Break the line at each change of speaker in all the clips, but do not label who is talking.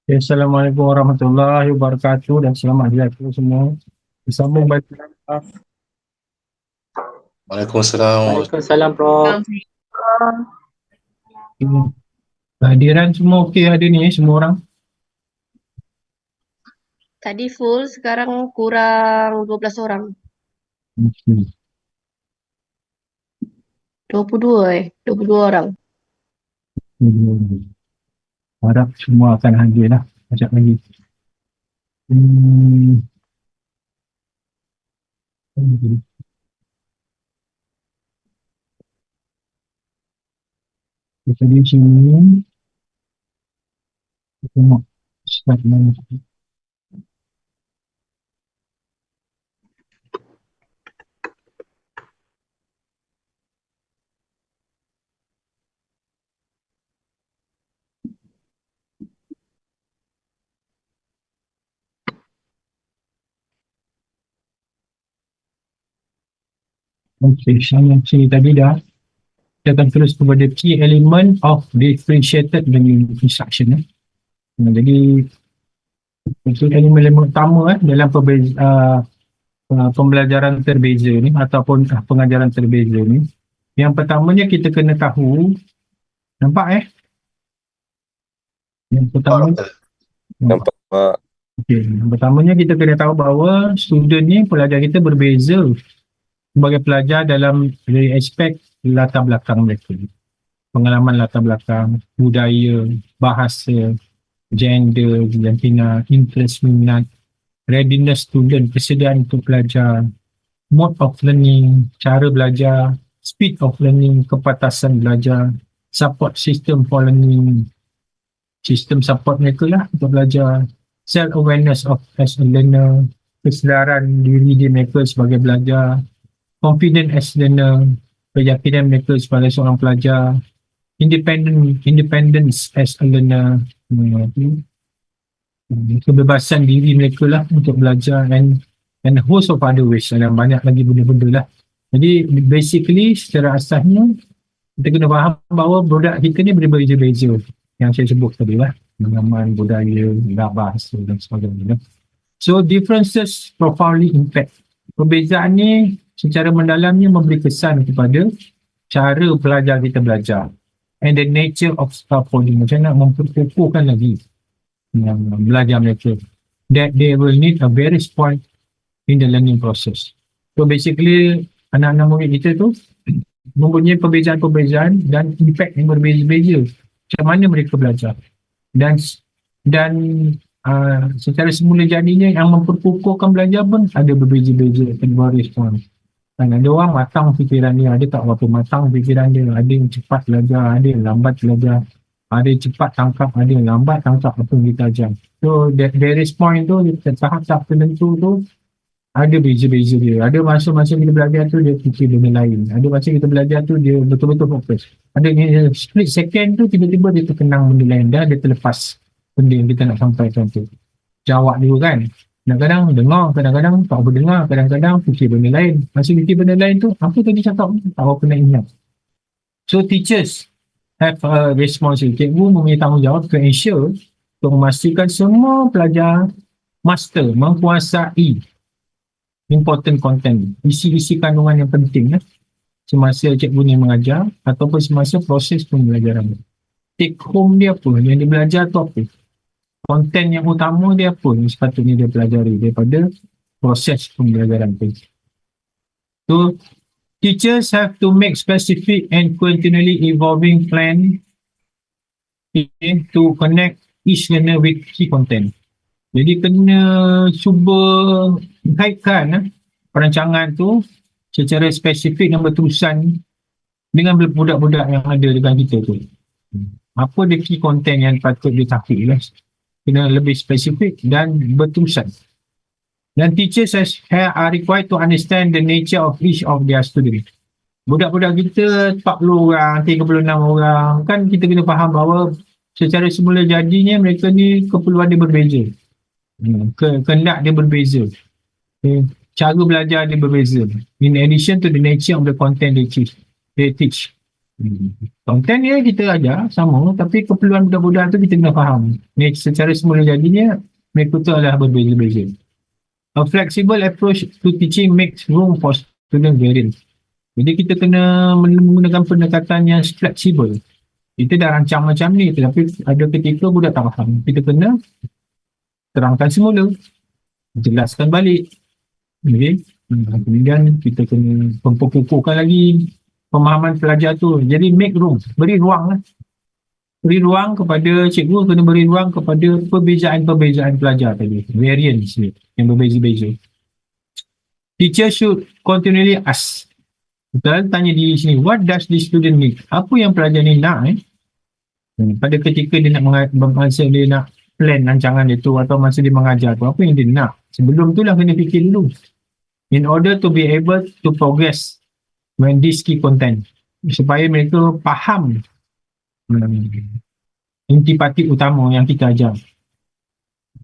Ya, Assalamualaikum warahmatullahi wabarakatuh dan selamat datang semua. Bersambung balik.
Waalaikumsalam.
Waalaikumsalam, Prof.
Kehadiran semua okey ada ni semua orang.
Tadi full, sekarang kurang 12 orang.
Hmm.
22 orang.
Harap semua akan hadir lah. Sekejap lagi. Hmm. Kita di sini. Kita nak start mana. Okey, sini tadi dah. Kita akan terus kepada key element of differentiated learning instruction. Jadi, itu elemen utama dalam pembelajaran terbeza ni ataupun pengajaran terbeza ni. Yang pertamanya kita kena tahu, nampak Yang pertama,
Nampak.
yang pertamanya kita kena tahu bahawa student ni, pelajar kita berbeza sebagai pelajar dalam dari aspek latar belakang mereka. Pengalaman latar belakang, budaya, bahasa, gender, keyakinan, interest, minat, readiness student, kesediaan untuk belajar, mode of learning, cara belajar, speed of learning, kepatasan belajar, support system for learning, sistem support mereka lah untuk belajar, self-awareness of as a learner, kesedaran diri dia mereka sebagai belajar, confident as learner, keyakinan mereka sebagai seorang pelajar, independence as a learner, kebebasan diri mereka lah untuk belajar, and a host of other ways, dan banyak lagi benda-benda lah. Jadi basically secara asasnya kita kena faham bahawa budak kita ni berbeza-beza yang saya sebut tadi lah, pengalaman, budaya, bahasa dan sebagainya. So differences profoundly impact. Perbezaan ni secara mendalamnya memberi kesan kepada cara pelajar kita belajar and the nature of scaffolding, macam nak memperkukuhkan lagi belajar mereka, that they will need a various point in the learning process. So basically anak-anak murid kita tu mempunyai perbezaan-perbezaan dan impact yang berbeza-beza macam mana mereka belajar, dan secara semula jadinya yang memperkukuhkan belajar pun ada berbeza-beza kedua respon. Dan ada orang matang fikiran dia, ada tak berapa matang fikiran dia, ada yang cepat belajar, ada yang lambat belajar, ada yang cepat tangkap, ada yang lambat tangkap apa yang kita ajar. So various point tu, tahap-tahap tertentu tu ada beza-beza dia. Ada masa-masa kita belajar tu dia fikir benda lain, ada masa kita belajar tu dia betul-betul fokus, ada yang split second tu tiba-tiba dia terkenang benda lain, dah dia terlepas benda yang kita nak sampaikan tu. Jawab dulu kan, kadang-kadang dengar, kadang-kadang tak berdengar, kadang-kadang fikir benda lain. Masa fikir benda lain tu, apa tadi cakap tak apa nak ingat. So teachers have a responsibility, cikgu mempunyai tanggungjawab to ensure, untuk memastikan semua pelajar master, menguasai important content, isi-isi kandungan yang penting semasa cikgu ni mengajar ataupun semasa proses pembelajaran. Take home dia apa, yang dia belajar tu apa, konten yang utama dia apa yang sepatutnya dia pelajari daripada proses pembelajaran tu. So teachers have to make specific and continually evolving plan to connect each learner with key content. Jadi kena cuba kaitkan perancangan tu secara spesifik dan berterusan dengan budak-budak yang ada dengan kita tu. Apa dia key content yang patut ditahfiz lah. Kena lebih spesifik dan berterusan. Dan teachers are required to understand the nature of each of their students. Budak-budak kita 40 orang, 36 orang, kan kita kena faham bahawa secara semula jadinya mereka ni keperluan dia berbeza. Kehendak dia berbeza. Cara belajar dia berbeza. In addition to the nature of the content they teach. Konten ni kita ajar sama, tapi keperluan budak-budak tu kita kena faham. Ni secara semula jadinya mereka tu adalah berbeza-beza. A flexible approach to teaching makes room for student variance. Jadi kita kena menggunakan pendekatan yang fleksibel. Kita dah rancang macam ni, tetapi ada ketika budak tak faham. Kita kena terangkan semula, jelaskan balik. Okay. Kemudian kita kena pempokukuhkan lagi pemahaman pelajar tu. Jadi make room, beri ruang lah. Beri ruang kepada cikgu, kena beri ruang kepada perbezaan-perbezaan pelajar tadi. Variance ni, yang berbeza-beza. Teacher should continually ask. Kita tanya diri sini, what does the student need? Apa yang pelajar ni nak? Pada ketika dia nak masa dia nak plan rancangan dia tu atau masa dia mengajar tu, apa yang dia nak? Sebelum tu lah kena fikir dulu. In order to be able to progress when this key content. Supaya mereka faham intipati utama yang kita ajar.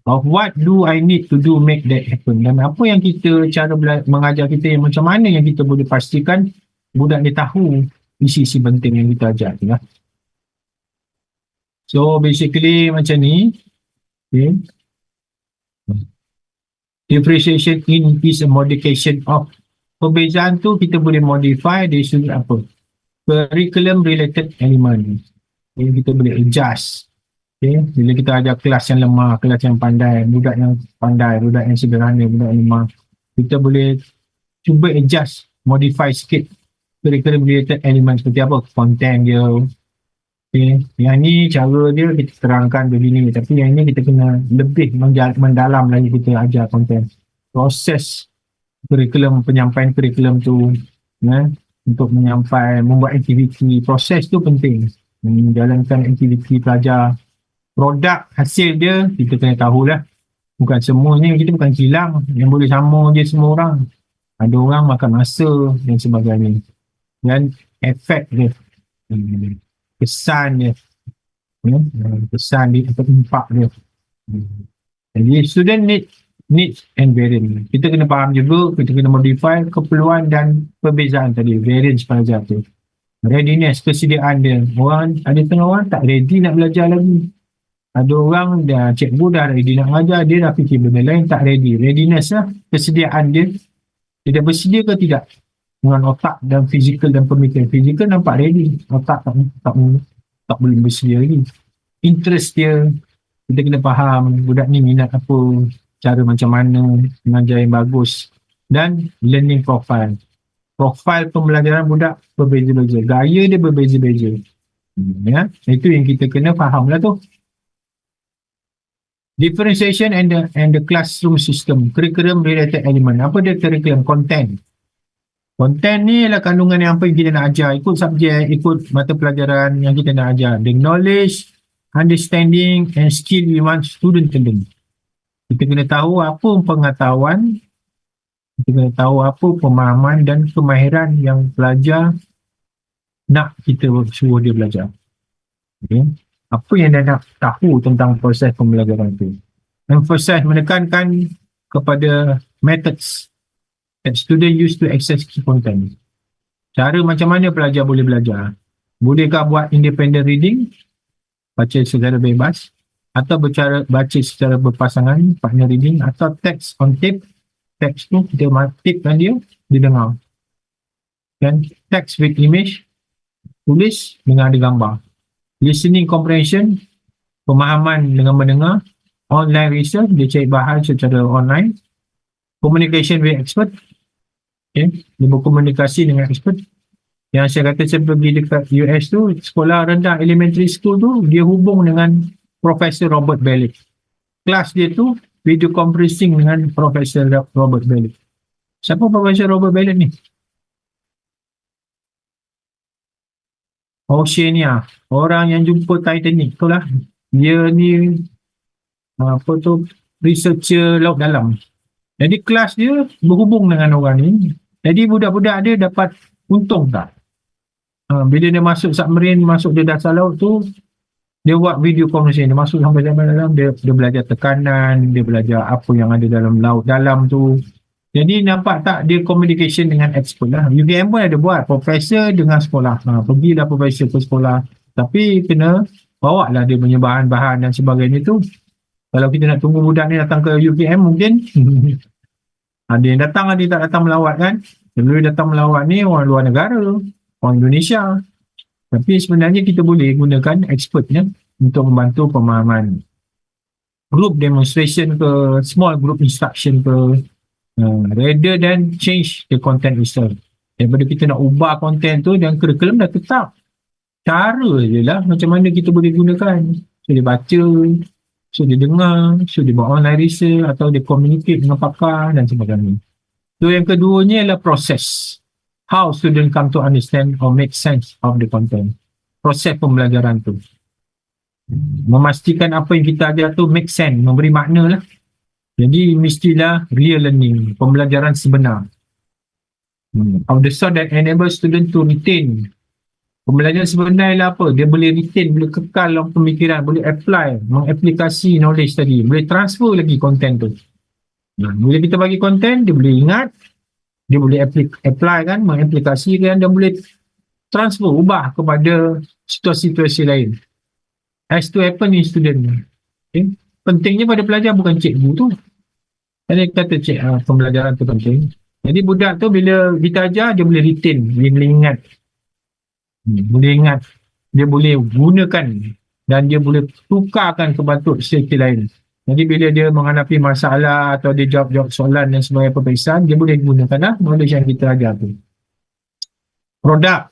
Of what do I need to do make that happen? Dan apa yang kita, cara mengajar kita yang macam mana yang kita boleh pastikan budak ni tahu isi-isi penting yang kita ajar tu lah. So basically macam ni. Okay. Differentiation in is a modification of. Perbezaan tu kita boleh modify dari sudut apa? Curriculum related element. Okay, kita boleh adjust. Okay. Bila kita ajar kelas yang lemah, kelas yang pandai, budak yang pandai, budak yang sederhana, budak yang lemah, kita boleh cuba adjust, modify sikit curriculum related element seperti apa? Content dia. Okay. Yang ni cara dia kita terangkan begini, tapi yang ni kita kena lebih mendalam lagi kita ajar content. Proses kurikulum, penyampaian kurikulum tu untuk membuat aktiviti, proses tu penting. Menjalankan aktiviti pelajar, produk hasil dia kita kena tahulah. Bukan semuanya, kita bukan kilang yang boleh sama je semua orang. Ada orang makan masa dan sebagainya. Dan efek dia, kesan dia, kesan dia atau impak dia. Jadi student needs and variance. Kita kena faham juga, kita kena modify keperluan dan perbezaan tadi, variance pelajar tu. Readiness, kesediaan dia. Orang, ada tengah orang tak ready nak belajar lagi. Ada orang dah, cikgu dah ready nak belajar, dia dah fikir benda lain, tak ready. Readiness lah, kesediaan dia. Dia dah bersedia ke tidak? Dengan otak dan fizikal dan pemikiran. Fizikal nampak ready, otak tak boleh bersedia lagi. Interest dia, kita kena faham budak ni minat apa, cara macam mana, mengajar yang bagus. Dan learning profile. Profil pembelajaran budak berbeza-beza. Gaya dia berbeza-beza. Ya, itu yang kita kena faham lah tu. Differentiation and the classroom system. Curriculum related element. Apa dia curriculum? Content. Content ni adalah kandungan yang apa yang kita nak ajar. Ikut subjek, ikut mata pelajaran yang kita nak ajar. The knowledge, understanding and skill we want student to learn. Kita kena tahu apa pengetahuan, kita kena tahu apa pemahaman dan kemahiran yang pelajar nak kita suruh dia belajar. Okay. Apa yang dia nak tahu tentang proses pembelajaran itu. Emphasize, menekankan kepada methods that student use to access key content. Cara macam mana pelajar boleh belajar. Bolehkah buat independent reading, baca secara bebas, atau baca secara berpasangan, partner reading, atau text on tape. Teks tu kita tapekan dia, dia dengar. Dan text with image, tulis dengan ada gambar. Listening comprehension, pemahaman dengan mendengar. Online research, dia cari bahan secara online. Communication with expert, okay. Dia berkomunikasi dengan expert. Yang saya kata saya pergi dekat US tu, sekolah rendah elementary school tu, dia hubung dengan Profesor Robert Bellick. Kelas dia tu video conferencing dengan Profesor Robert Bellick. Siapa Profesor Robert Bellick ni? Oceania. Orang yang jumpa Titanic tu lah. Dia ni apa tu, researcher laut dalam. Jadi kelas dia berhubung dengan orang ni. Jadi budak-budak dia dapat untung tak? Bila dia masuk submarine, masuk di dasar laut tu, dia buat video conversation, dia masuk sampai dalam, dia belajar tekanan, dia belajar apa yang ada dalam laut dalam tu. Jadi nampak tak dia communication dengan expert lah. UKM pun ada buat, profesor dengan sekolah. Pergilah profesor ke sekolah. Tapi kena bawa lah dia punya bahan-bahan dan sebagainya tu. Kalau kita nak tunggu budak ni datang ke UKM mungkin ada yang datang, ada yang tak datang melawat kan. Kalau dia datang melawat ni orang luar negara, orang Indonesia. Tapi sebenarnya kita boleh gunakan expertnya untuk membantu pemahaman group demonstration ke, small group instruction ke, rather than change the content itself. Daripada kita nak ubah content tu dan curriculum dah tetap. Cara je lah macam mana kita boleh gunakan. So dia baca, so dia dengar, so dia buat online research atau dia communicate dengan pakar dan sebagainya. So yang keduanya ialah proses. How student come to understand or make sense of the content. Proses pembelajaran tu. Memastikan apa yang kita ajar tu make sense, memberi makna lah. Jadi mestilah real learning, pembelajaran sebenar. Of the sort that enable student to retain. Pembelajaran sebenar ialah apa? Dia boleh retain, boleh kekal dalam pemikiran, boleh apply, mengaplikasi knowledge tadi, boleh transfer lagi content tu. Bila kita bagi content, dia boleh ingat, dia boleh apply kan, mengaplikasikan dan boleh transfer, ubah kepada situasi-situasi lain. Has to happen in student. Okay? Pentingnya pada pelajar bukan cikgu tu. Tadi kata pembelajaran tu penting. Jadi budak tu bila kita ajar, dia boleh retain, dia boleh ingat. Boleh ingat, dia boleh gunakan dan dia boleh tukarkan ke bentuk strategi lain. Jadi bila dia menghadapi masalah atau dia jawab-jawab soalan dan sebagainya peperiksaan, dia boleh gunakan knowledge yang kita ajar tu. Produk.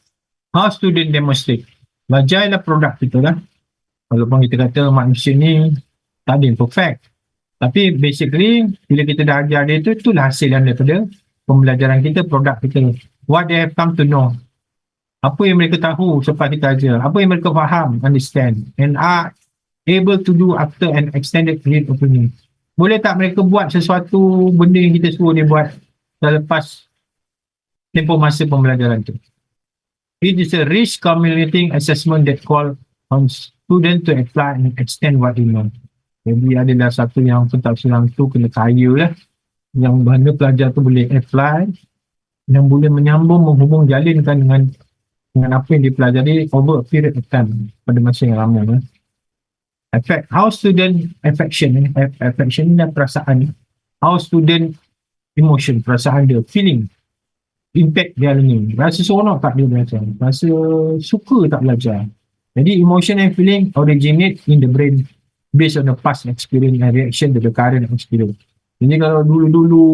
How student demonstrate. Belajar ialah produk kita lah. Walaupun kita kata manusia ni tak ada yang perfect. Tapi basically, bila kita dah ajar dia tu, itulah hasil yang daripada pembelajaran kita, produk kita. What they have come to know. Apa yang mereka tahu selepas kita ajar. Apa yang mereka faham, understand. And are able to do after an extended period of learning. Boleh tak mereka buat sesuatu benda yang kita suruh dia buat dah lepas tempoh masa pembelajaran tu. It is a risk accumulating assessment that call on student to apply and extend what they know. Jadi adalah satu yang pentafsiran tu kena kaya lah. Yang mana pelajar tu boleh apply dan boleh menyambung, menghubung jalinkan dengan apa yang dipelajari over a period of time pada masa yang lama. Affect how student affection dan perasaan, how student emotion, perasaan dia, feeling, impact dia learning. Rasa seronok tak dia belajar, rasa suka tak belajar. Jadi emotion and feeling originate in the brain based on the past experience and reaction to the current experience. Jadi kalau dulu-dulu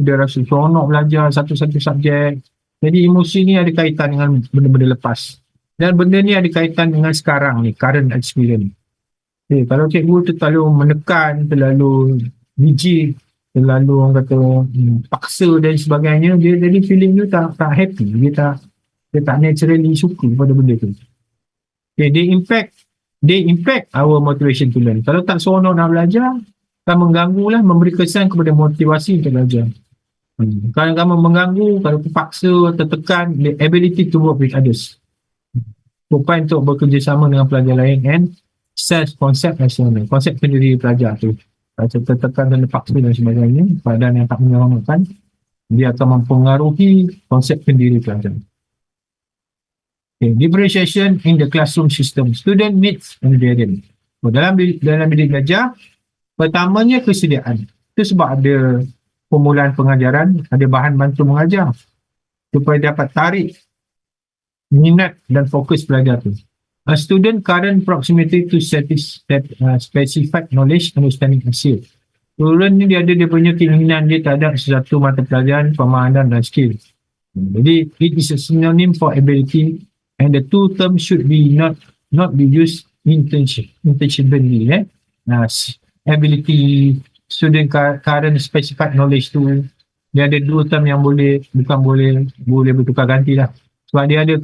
dia rasa seronok belajar satu-satu subjek, jadi emosi ni ada kaitan dengan benda-benda lepas. Dan benda ni ada kaitan dengan sekarang ni, current experience. Okay, kalau cikgu tu terlalu menekan, terlalu rigid, terlalu orang kata paksa dan sebagainya, dia jadi feeling tu tak happy, dia tak naturally suka pada benda tu. Okay, they impact our motivation to learn. Kalau tak seronok nak belajar, akan mengganggu lah, memberi kesan kepada motivasi untuk belajar. Kalau kamu mengganggu, kalau terpaksa, tertekan, the ability to work with others. Upaya untuk bekerjasama dengan pelajar lain and self-concept nasional. Konsep pendiri pelajar tu. Kalau tertekan dan terpaksa dan sebagainya, keadaan yang tak menyelamatkan, dia akan mempengaruhi konsep pendiri pelajar. Okay, differentiation in the classroom system. Student needs and variant. Dalam bilik belajar, pertamanya kesediaan. Itu sebab ada permulaan pengajaran, ada bahan bantu mengajar supaya dapat tarik minat dan fokus pelajar tu. A student current proximity to specific knowledge understanding skill. Student ni dia ada dia punya keinginan dia terhadap sesuatu mata pelajaran, pemahaman dan skill. Jadi it is a synonym for ability and the two terms should be not be used intentionally. Ability, student current specific knowledge tu dia ada dua term yang boleh bertukar ganti lah. Sebab dia ada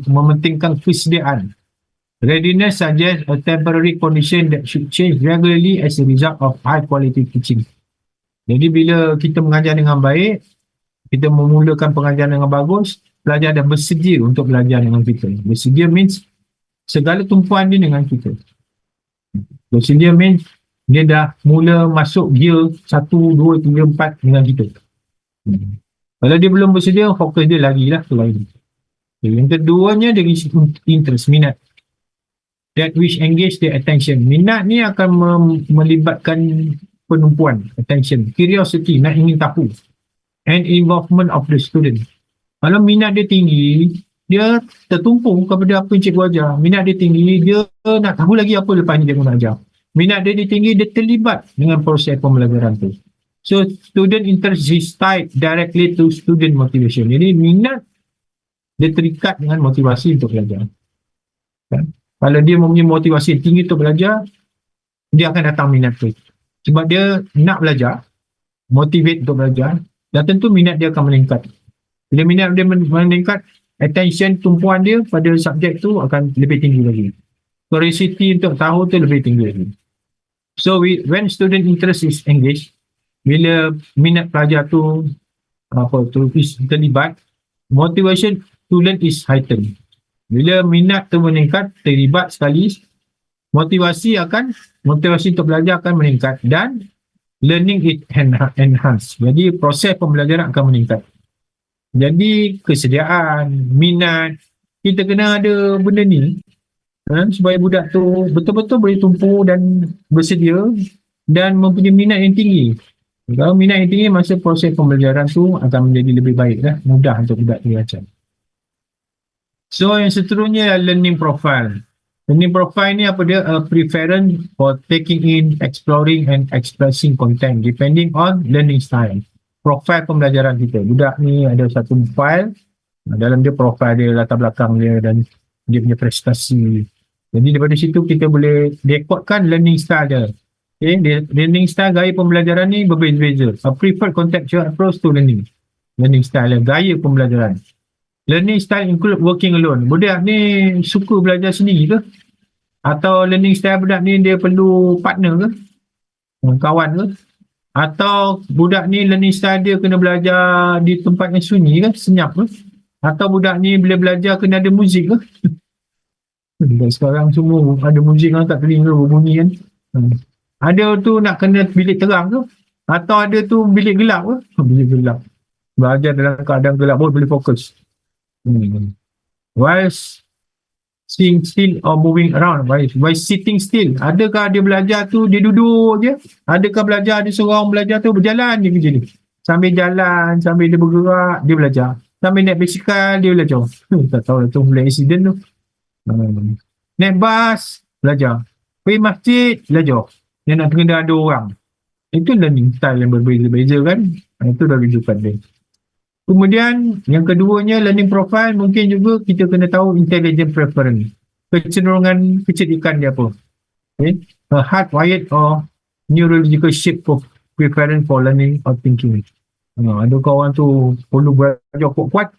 mementingkan kesediaan. Readiness suggests a temporary condition that should change regularly as a result of high quality teaching. Jadi bila kita mengajar dengan baik, kita memulakan pengajaran dengan bagus, pelajar dah bersedia untuk belajar dengan kita. Bersedia means segala tumpuan dia dengan kita. Bersedia means dia dah mula masuk gear 1, 2, 3, 4 dengan kita. Kalau dia belum bersedia, fokus dia lagi lah ke lain. Yang keduanya dari interest, minat. That which engage their attention. Minat ni akan melibatkan penumpuan, attention, curiosity, nak ingin tahu, and involvement of the student. Kalau minat dia tinggi, dia tertumpu kepada apa yang cikgu ajar. Minat dia tinggi, dia nak tahu lagi apa lepas ni dia nak ajar. Minat dia tinggi, dia terlibat dengan proses pembelajaran tu. So, student interest is tied directly to student motivation. Jadi, minat dia terikat dengan motivasi untuk belajar. Kan? Kalau dia mempunyai motivasi tinggi untuk belajar, dia akan datang minat tu. Sebab dia nak belajar, motivate untuk belajar, dan tentu minat dia akan meningkat. Bila minat dia meningkat, attention, tumpuan dia pada subjek tu akan lebih tinggi lagi. Curiosity untuk tahu tu lebih tinggi lagi. So, when student interest is engaged, bila minat pelajar tu terlibat, motivation to learn is heightened. Bila minat tu meningkat, terlibat sekali, motivasi untuk belajar akan meningkat dan learning it enhance. Jadi proses pembelajaran akan meningkat. Jadi kesediaan, minat, kita kena ada benda ni supaya budak tu betul-betul boleh tumpu dan bersedia dan mempunyai minat yang tinggi. Kalau minat yang tinggi, masa proses pembelajaran tu akan menjadi lebih baik lah, mudah untuk budak tu belajar. So yang seterusnya learning profile. Learning profile ni apa dia? A preference for taking in, exploring and expressing content depending on learning style. Profile pembelajaran kita. Budak ni ada satu file, dalam dia profile dia, latar belakang dia dan dia punya prestasi. Jadi daripada situ kita boleh rekodkan learning style dia. Okay? Learning style, gaya pembelajaran ni berbeza-beza. A preferred contextual approach to learning. Learning style dia, gaya pembelajaran. Learning style include working alone. Budak ni suka belajar sendiri ke? Atau learning style budak ni dia perlu partner ke? Kawan ke? Atau budak ni learning style dia kena belajar di tempat yang sunyi ke? Senyap ke? Atau budak ni bila belajar kena ada muzik ke? Sekarang semua ada muzik kan kat telinga berbunyi kan? Ada tu nak kena bilik terang ke? Atau ada tu bilik gelap ke? Bilik gelap. Belajar dalam keadaan gelap pun boleh fokus. While sitting still or moving around, while sitting still, adakah dia belajar tu dia duduk je? Adakah belajar dia seorang belajar tu berjalan dia kerja ni? Sambil jalan, sambil dia bergerak, dia belajar. Sambil naik basikal, dia belajar. Tak tahu lah tu mulai accident tu. Naik bas, belajar. Pergi masjid, belajar. Dia nak kena ada orang. Itu learning style yang berbeza-beza kan? Itu dah rujukan dia. Kemudian yang keduanya learning profile, mungkin juga kita kena tahu intelligent preference, kecenderungan kecerdikan dia apa. Okay? A hardwired or neurological shape of preference for learning or thinking. Adakah orang tu perlu belajar kuat-kuat,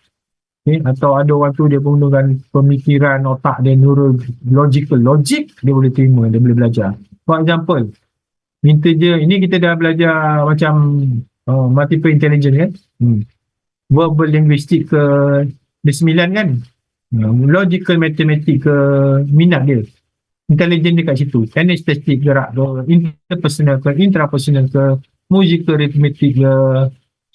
okay? Atau ada orang tu dia menggunakan pemikiran otak dia neurological logik, dia boleh terima, dia boleh belajar. For example, minta je, ini kita dah belajar macam multiple intelligence kan. Verbal linguistik ke dia 9 kan, logical matematik ke minat dia, intelligent dia kat situ, kinesthetic gerak ke, interpersonal ke, intrapersonal ke, musical arithmetic ke,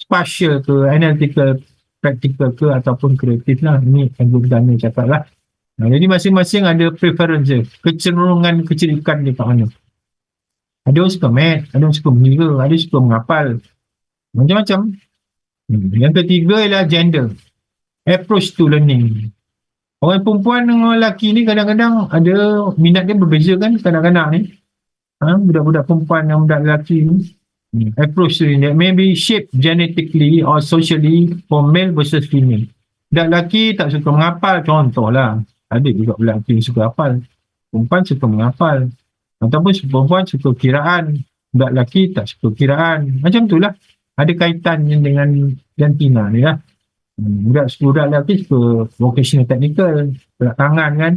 spatial ke, analytical, practical ke, ataupun kreatif lah. Ini yang guna cakap lah. Jadi masing-masing ada preference dia, kecenderungan kecerdikan dia kat mana. Ada orang suka math, ada orang suka mengira, ada yang suka menghafal, macam-macam. Yang ketiga ialah gender, approach to learning. Orang perempuan dengan orang lelaki ni kadang-kadang ada minat dia berbeza kan, kadang-kadang ni. Budak-budak perempuan dan budak lelaki ni. Approach to learning may be shaped genetically or socially for male versus female. Budak lelaki tak suka menghafal, contohlah. Ada juga budak lelaki yang suka hafal. Perempuan suka menghafal. Ataupun perempuan suka kiraan, budak lelaki tak suka kiraan. Macam itulah. Ada kaitannya dengan jantina ni lah. Budak lelaki suka vocational technical, gerak tangan kan.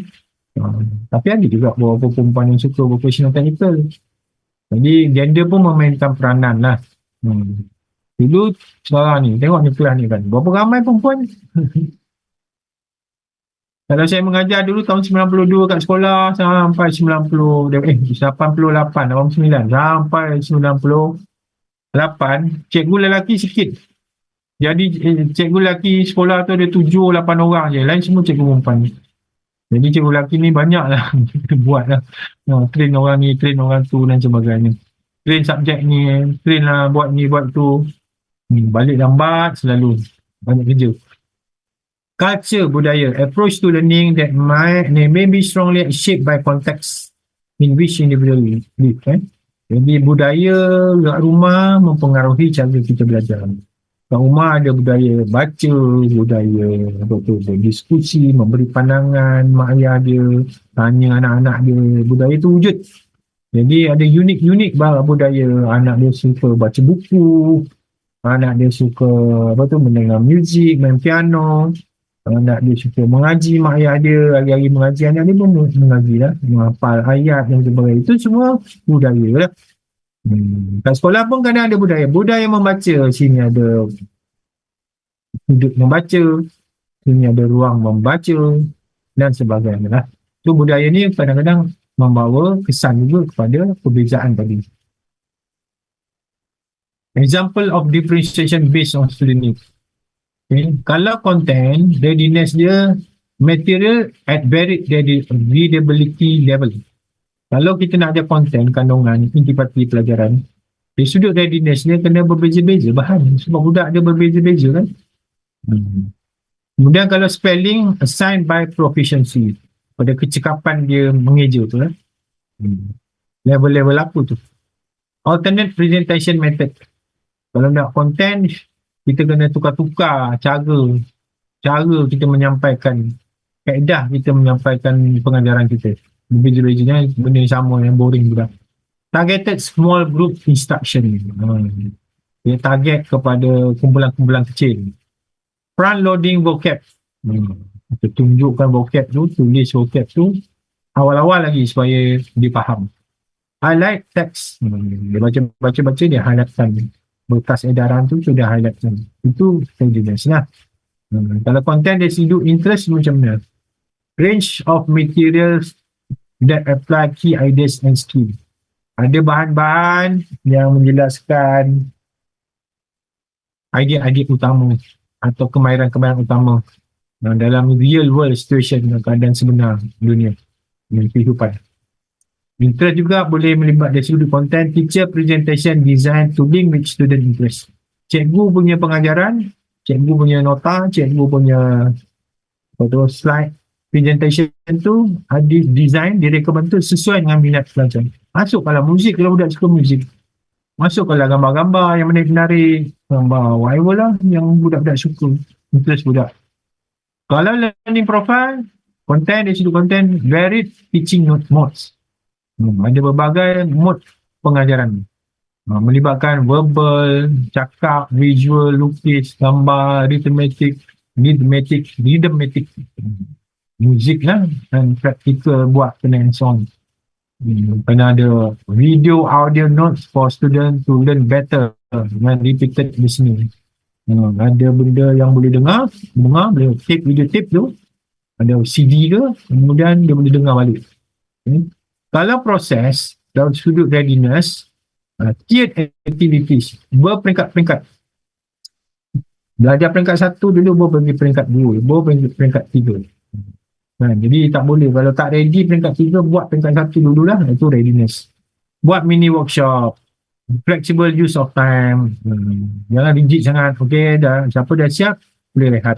Tapi ada juga beberapa perempuan yang suka vocational technical. Jadi gender pun memainkan peranan lah. Dulu sekarang ni, tengok ni kelas ni kan, berapa ramai perempuan. Kalau saya mengajar dulu tahun 92 kat sekolah sampai 88, 89 sampai 98, cikgu lelaki sikit. Jadi cikgu lelaki sekolah tu ada 7-8 orang je. Lain semua cikgu perempuan. Jadi cikgu lelaki ni banyak lah kita buat lah. Train orang ni, train orang tu dan sebagainya. Train subjek ni, train lah buat ni, buat tu. Balik lambat selalu. Banyak kerja. Culture, budaya, approach to learning that may be strongly shaped by context in which individual live. Jadi budaya kat rumah mempengaruhi cara kita belajar. Kat rumah ada budaya baca, budaya berdiskusi, memberi pandangan, mak ayah dia, tanya anak-anak dia, budaya tu wujud. Jadi ada unik-unik budaya, anak dia suka baca buku, anak dia suka mendengar muzik, main piano, anak dia suka mengaji, mak ayah dia hari-hari mengaji, anak dia pun mengaji lah, menghafal ayat dan sebagainya. Itu semua budaya lah. Kat sekolah pun kadang ada budaya membaca. Sini ada duduk membaca, sini ada ruang membaca dan sebagainya lah. So budaya ni kadang-kadang membawa kesan juga kepada perbezaan tadi. Example of differentiation based on student needs. Okay. Kalau content, readiness dia material at varied readability level. Kalau kita nak ada konten, kandungan, intipati pelajaran, dari sudut readiness dia kena berbeza-beza bahan. Sebab budak dia berbeza-beza kan. Kemudian kalau spelling, assigned by proficiency. Pada kecekapan dia mengeja tu kan. Level-level apa tu. Alternate presentation method. Kalau nak konten, kita kena tukar-tukar cara kita menyampaikan, kaedah kita menyampaikan pengajaran kita. Beza-bezanya benda yang sama, yang boring juga. Targeted small group instruction. Dia target kepada kumpulan-kumpulan kecil. Front loading vocab. Kita tunjukkan vocab tu, tulis vocab tu awal-awal lagi supaya dia faham. Highlight text. Dia baca-baca dia highlightkan. Bekas edaran tu dia highlightkan. Itu readiness lah. Kalau content dia sudut interest macam mana? Range of materials that apply key ideas and skill. Ada bahan-bahan yang menjelaskan idea-idea utama atau kemahiran-kemahiran utama dalam real world situation, keadaan sebenar dunia dan kehidupan. Interest juga boleh melibat dari sudut content, teacher presentation design to link with student interest. Cikgu punya pengajaran, cikgu punya nota, cikgu punya slide presentation tu ada design, direkam bentuk sesuai dengan minat pelajar. Masuk kalau muzik, kalau budak suka muzik. Masuk kalau gambar-gambar yang menarik, gambar whatever lah yang budak-budak suka, interest budak. Kalau learning profile, content dari sudut content, varied teaching modes. Ada berbagai mode pengajaran. Melibatkan verbal, cakap, visual, lukis, gambar, rhythmic, muzik lah, dan praktikal buat kena hands-on. Kena ada video, audio notes for student to learn better dengan repeated listening. Ada benda yang boleh dengar, boleh tape, video tape tu, ada CD ke, kemudian dia boleh dengar balik. Kalau proses dalam sudut readiness, tiered activities, berperingkat-peringkat. Belajar peringkat 1 dulu, baru pergi peringkat 2, baru pergi peringkat 3. Jadi tak boleh, kalau tak ready peringkat 3, buat peringkat 1 dululah, itu readiness. Buat mini workshop, flexible use of time, jangan rigid sangat. Okay, siapa dah siap boleh rehat,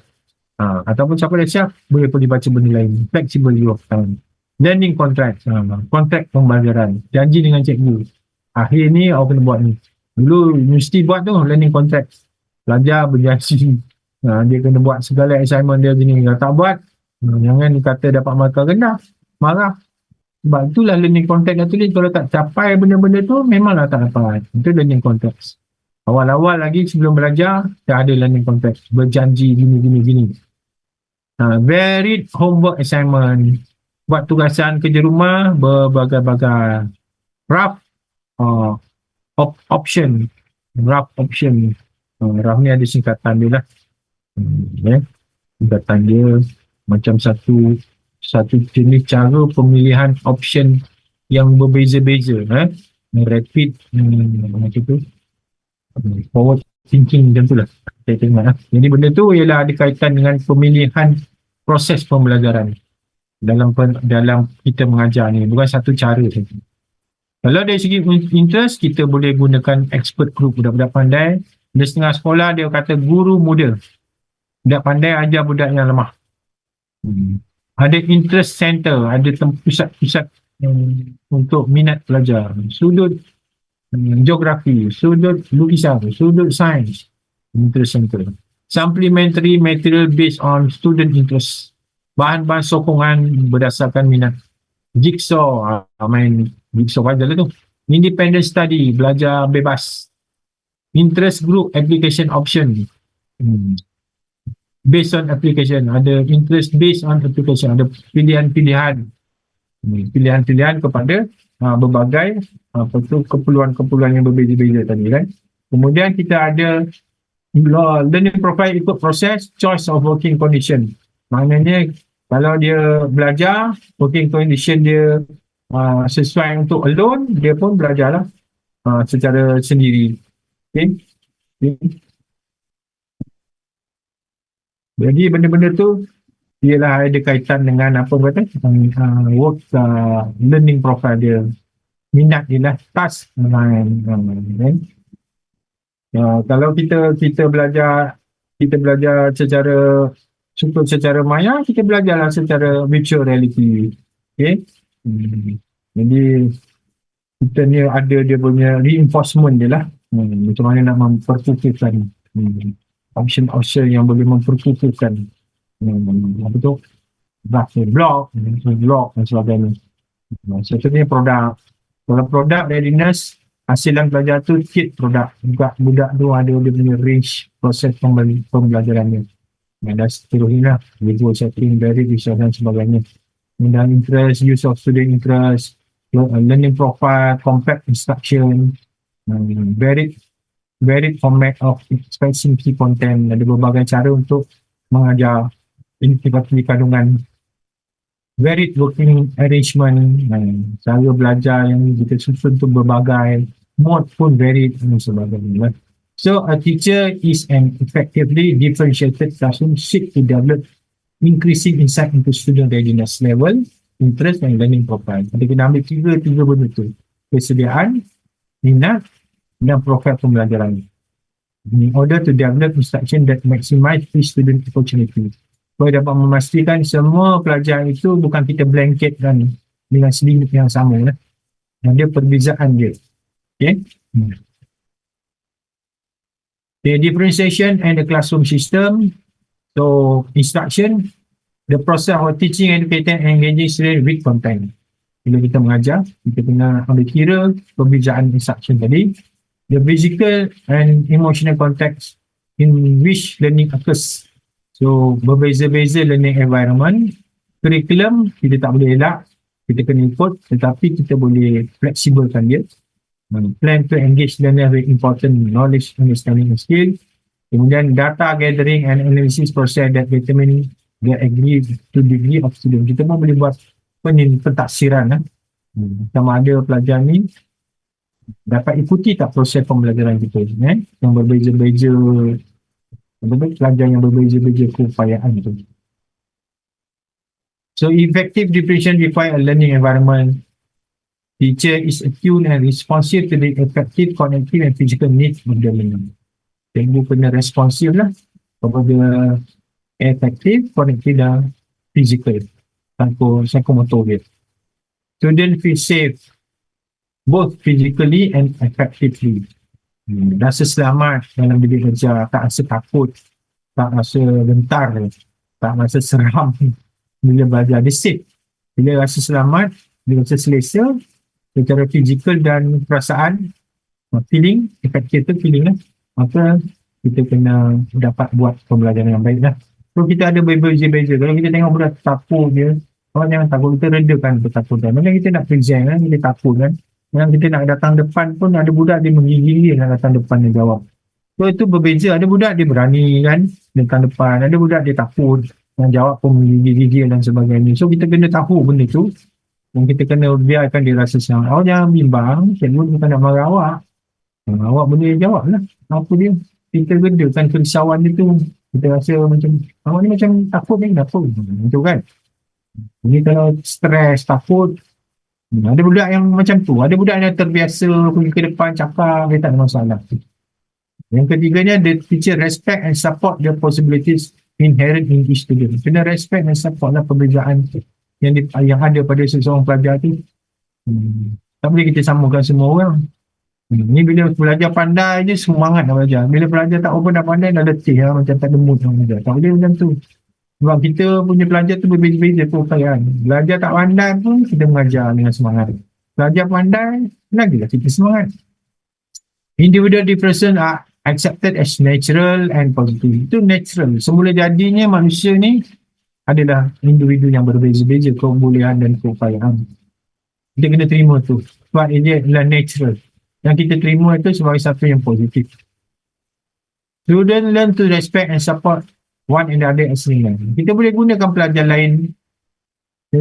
ataupun siapa dah siap boleh pergi baca benda lain. Flexible use of time. Learning contract, kontrak pembelajaran, janji dengan cikgu, akhir ni awak kena buat ni. Dulu universiti buat tu learning contract, pelajar berjanji dia kena buat segala assignment dia gini. Kalau tak buat, jangan kata dapat markah rendah, marah. Sebab itulah learning contract dah tulis. Kalau tak capai benda-benda tu, memanglah tak dapat. Itu learning contract. Awal-awal lagi sebelum belajar, dah ada learning contract, berjanji gini. Varied homework assignment, buat tugasan kerja rumah berbagai-bagai. Rough option. Rough ni ada singkatan dia lah. Singkatan dia macam satu jenis cara pemilihan option yang berbeza-beza. Rapid, macam tu. Forward thinking macam tu lah. Saya tengok lah. Jadi benda tu ialah ada kaitan dengan pemilihan proses pembelajaran dalam kita mengajar ni, bukan satu cara saja. Kalau dari segi interest, kita boleh gunakan expert group, budak-budak pandai. Di setengah sekolah dia kata guru muda, budak pandai ajar budak yang lemah. Ada interest center, ada pusat-pusat untuk minat pelajar, sudut geografi, sudut lukisan, sudut sains, interest center. Supplementary material based on student interest, bahan-bahan sokongan berdasarkan minat. Jigsaw, main jigsaw aja lah tu. Independent study, belajar bebas. Interest group application option, based on application, ada interest based on application, ada pilihan-pilihan kepada berbagai keperluan-keperluan yang berbeza-beza tadi kan. Kemudian kita ada learning profile ikut proses choice of working condition. Maknanya kalau dia belajar, working condition dia sesuai untuk alone, dia pun belajarlah secara sendiri. Okay. Jadi benda-benda tu ialah ada kaitan dengan apa kata work learning profile dia, minat dia lah, task. Kalau kita belajar secara maya, kita belajarlah secara virtual reality. Okay. Jadi kita ni ada dia punya reinforcement dia lah, macam mana nak memperkukuhkan option yang boleh memperkukuhkan apa tu, blog dan sebagainya. Contohnya produk. Kalau produk readiness, hasilan pelajar tu kit produk. Budak tu ada dia punya range proses pembelajarannya. Dan seterusnya lah, legal setting, varied research dan sebagainya. Dan interest, use of student interest, learning profile, compact instruction, varied format of expressing key content. Ada berbagai cara untuk mengajar. Ini kandungan varied working arrangement, cara belajar yang kita susun tu berbagai, mode pun varied dan sebagainya. So a teacher is an effectively differentiated classroom seek to develop increasing insight into student readiness level, interest and learning profile. Kita kena ambil tiga benda tu: kesediaan, minat dan profil pembelajaran, in order to develop instruction that maximize each student opportunity. Supaya dapat memastikan semua pelajar itu bukan kita blanketkan dengan selimut yang sama lah. Ada perbezaan dia. Okay. The differentiation and the classroom system. So instruction, the process of teaching, educating and engaging students with content. Bila kita mengajar, kita kena ambil kira perbezaan instruction tadi. The physical and emotional context in which learning occurs. So berbeza-beza learning environment. Curriculum kita tak boleh elak, kita kena ikut, tetapi kita boleh fleksibelkan dia. Plan to engage learner with important knowledge, understanding and skill. Kemudian data gathering and analysis process that determine the degree of student. Kita pun boleh buat pentaksiran sama ada pelajar ni dapat ikuti tak proses pembelajaran kita yang berbeza-beza, pelajar yang berbeza-beza keupayaan itu. So effective differentiation require a learning environment. Teacher is attuned and responsive to the effective cognitive and physical needs of the learner. Cikgu kena responsif lah kepada efektif, kognitif dan physical, psychomotor dia. Student feel safe both physically and effectively. Rasa selamat dalam bilik kerja, tak rasa takut, tak rasa gentar, tak rasa seram bila belajar. Dia safe. Bila rasa selamat, bila rasa selesa secara fizikal dan perasaan, feeling, efektif tu feeling lah, maka kita kena dapat buat pembelajaran yang baik lah. So kita ada berbeza-beza. Kalau kita tengok budak takut dia, orang jangan takut, kita redakan ketakutan. Macam kita nak present kan, kita takut kan. Yang kita nak datang depan pun ada budak dia menggigil nak datang depan dia jawab. So itu berbeza. Ada budak dia berani kan datang depan, ada budak dia takut, yang jawab pun menggigil dan sebagainya. So kita kena tahu benda tu dan kita kena biarkan dia rasa senang. Awak jangan bimbang, cikgu bukan nak marah awak. Awak boleh jawab lah apa dia. kita gedakan kerisauan dia tu, kita rasa macam awak ni macam takut ni kenapa macam kan. Ini kalau stres, takut, ada budak yang macam tu, ada budak yang terbiasa pergi ke depan cakap, dia tak ada masalah. Yang ketiganya, the teacher respect and support the possibilities inherent in each student. Kena respect dan support lah perbezaan yang ada pada seseorang pelajar tu. Tak boleh kita samakan semua orang. Ni bila pelajar pandai je semangat nak belajar. Bila pelajar tak apa dah pandai dah letih lah, macam tak ada mood nak belajar. Tak boleh macam tu. Sebab kita punya pelajar tu berbeza-beza keupayaan. Belajar tak pandai pun kita mengajar dengan semangat. Belajar pandai, lagilah kita semangat. Individual differences are accepted as natural and positive. Itu natural. Semula jadinya manusia ni adalah individu yang berbeza-beza kebolehan dan keupayaan. Kita kena terima tu. Sebab ini adalah natural. Yang kita terima itu sebagai satu yang positif. Student learn to respect and support one another as human. Kita boleh gunakan pelajar lain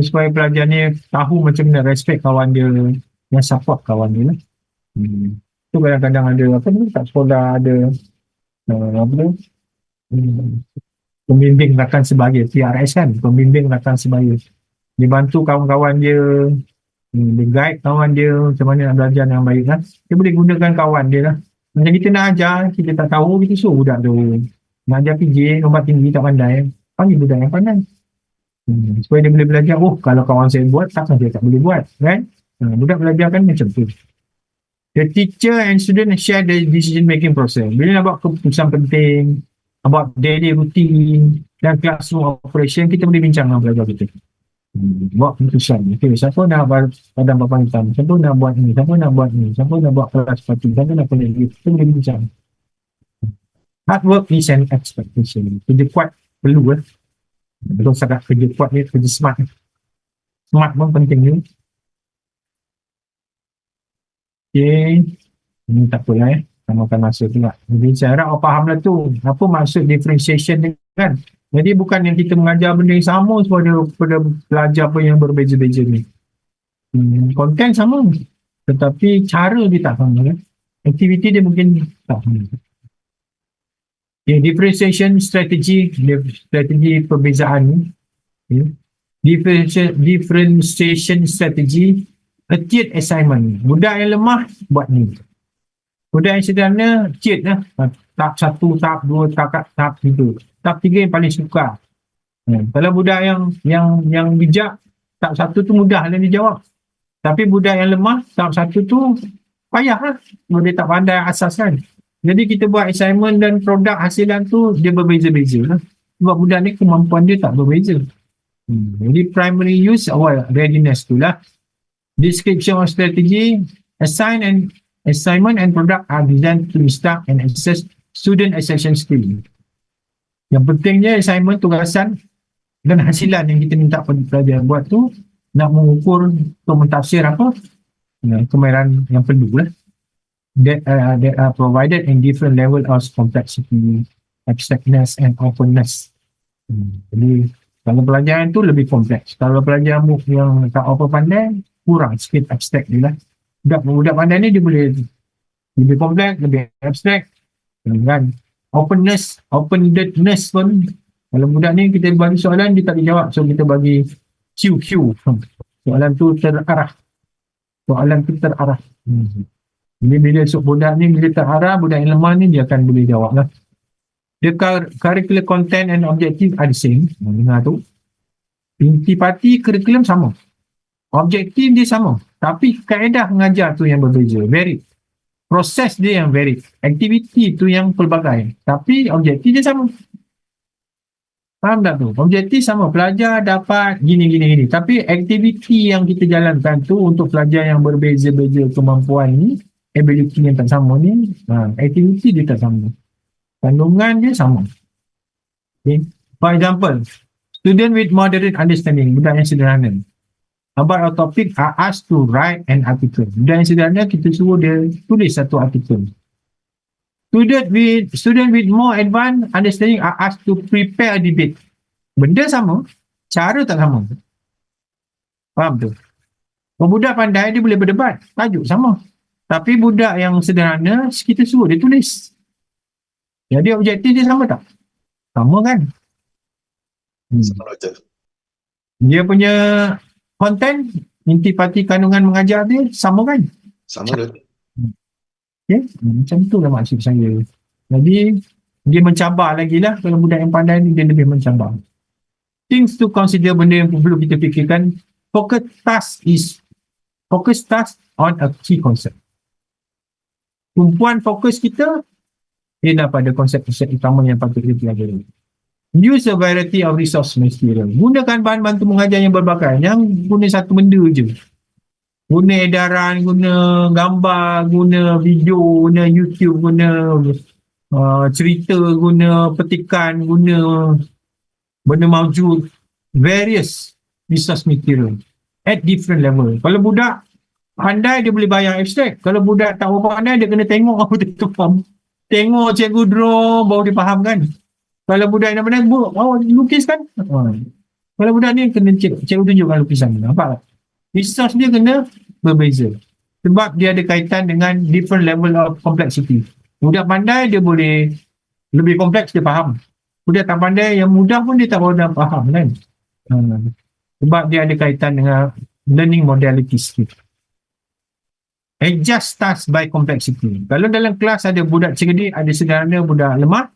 supaya pelajar ni tahu macam mana respect kawan dia, yang support kawan dia lah. Tu kadang-kadang ada apa ni, kat sekolah ada apa tu, pembimbing rakan sebaya, PRS kan, pembimbing rakan sebaya. Dia bantu kawan-kawan dia, dia guide kawan dia macam mana nak belajar yang baik lah. Dia boleh gunakan kawan dia lah. Macam kita nak ajar, kita tak tahu, kita suruh budak tu nak ajar PJ, nombor tinggi tak pandai, panggil budak yang pandai. Supaya dia boleh belajar, oh kalau kawan saya buat, takkan dia tak boleh buat kan. Budak belajar kan macam tu. The teacher and student share the decision making process. Bila nak buat keputusan penting, about daily routine dan classroom operation, kita boleh bincang dengan pelajar kita. Buat keputusan. Okay, siapa nak padam papan hitam? Siapa nak buat ni? Siapa nak buat ni? Siapa nak buat kelas parti? Siapa nak pilih ni? Kita boleh bincang. Hard work is an expectation. Kerja kuat perlu lah. Betul sangat kerja kuat ni, kerja smart. Smart pun penting ni. Okay. Ini tak apalah Samakan masa tu lah. Jadi saya harap awak faham lah tu. Apa maksud differentiation ni kan? Jadi bukan yang kita mengajar benda yang sama pada pelajar pun yang berbeza-beza ni. Konten sama. Tetapi cara dia tak sama kan? Aktiviti dia mungkin tak sama. Okay, differentiation strategy, strategi perbezaan ni. Differentiation strategy, a tiered assignment. Budak yang lemah buat ni. Budak yang sederhana tiered lah. Tahap 1, tahap 2, tahap 3. Tahap 3 yang paling suka. Kalau budak yang bijak, tahap 1 tu mudah lah dia jawab. Tapi budak yang lemah, tahap 1 tu payah lah. Dia tak pandai asas kan. Jadi kita buat assignment dan produk hasilan tu dia berbeza-beza lah. Sebab budak ni kemampuan dia tak berbeza. Jadi primary use awal readiness tu lah. Description of strategy, assignment and product are designed to instruct and assess student accession skill. Yang pentingnya assignment, tugasan dan hasilan yang kita minta pelajar buat tu nak mengukur atau mentafsir apa kemahiran yang perlu lah. That are provided in different level of complexity, abstractness and openness. Jadi kalau pelajaran tu lebih kompleks. Kalau pelajaran yang tak apa pandai, kurang sikit abstrak dia lah. Budak pandai ni dia boleh lebih kompleks, lebih abstrak kan. Openness pun, kalau budak ni kita bagi soalan dia tak dijawab, so kita bagi QQ. Soalan tu terarah. Jadi bila budak ni bila terarah, budak yang lemah ni dia akan boleh jawab lah. The curricular content and objective are the same. Dengar tu. Intipati curriculum sama. Objektif dia sama. Tapi kaedah mengajar tu yang berbeza. Varied. Proses dia yang varied. Aktiviti tu yang pelbagai. Tapi objektif dia sama. Faham tak tu? Objektif sama. Pelajar dapat gini. Tapi aktiviti yang kita jalankan tu untuk pelajar yang berbeza-beza kemampuan ni, ability yang tak sama ni, aktiviti dia tak sama. Kandungan dia sama. Okay. For example, student with moderate understanding, budak yang sederhana, about a topic are asked to write an article. Budak yang sederhana kita suruh dia tulis satu artikel. Student with more advanced understanding are asked to prepare a debate. Benda sama, cara tak sama. Faham tu? Budak pandai dia boleh berdebat, tajuk sama. Tapi budak yang sederhana kita suruh dia tulis. Jadi objektif dia sama tak? Sama kan?
Sama doktor.
Dia punya konten, intipati kandungan mengajar dia sama kan?
Sama doktor.
Okay? Macam tu lah maksud saya. Jadi dia mencabar lagi lah. Kalau budak yang pandai ni dia lebih mencabar. Things to consider, benda yang perlu kita fikirkan. Focus task on a key concept. Tumpuan fokus kita ialah pada konsep-konsep utama yang patut kita pelajari. Use a variety of resource material. Gunakan bahan bantu mengajar yang berbagai. Yang guna satu benda je. Guna edaran, guna gambar, guna video, guna YouTube, guna cerita, guna petikan, guna benda maujud. Various resource material at different level. Kalau budak pandai, dia boleh bayang abstrak. Kalau budak tak berapa pandai, dia kena tengok apa dia faham. Tengok cikgu draw, baru dia faham kan. Kalau budak yang pandai, lukis kan. Kalau budak ni kena cikgu tunjukkan lukisan. Nampak tak? Resource dia kena berbeza. Sebab dia ada kaitan dengan different level of complexity. Budak pandai, dia boleh lebih kompleks, dia faham. Budak tak pandai, yang mudah pun dia tak boleh faham kan. Sebab dia ada kaitan dengan learning modalities kita. Adjust task by complexity. Kalau dalam kelas ada budak cerdik, ada sederhana, budak lemah,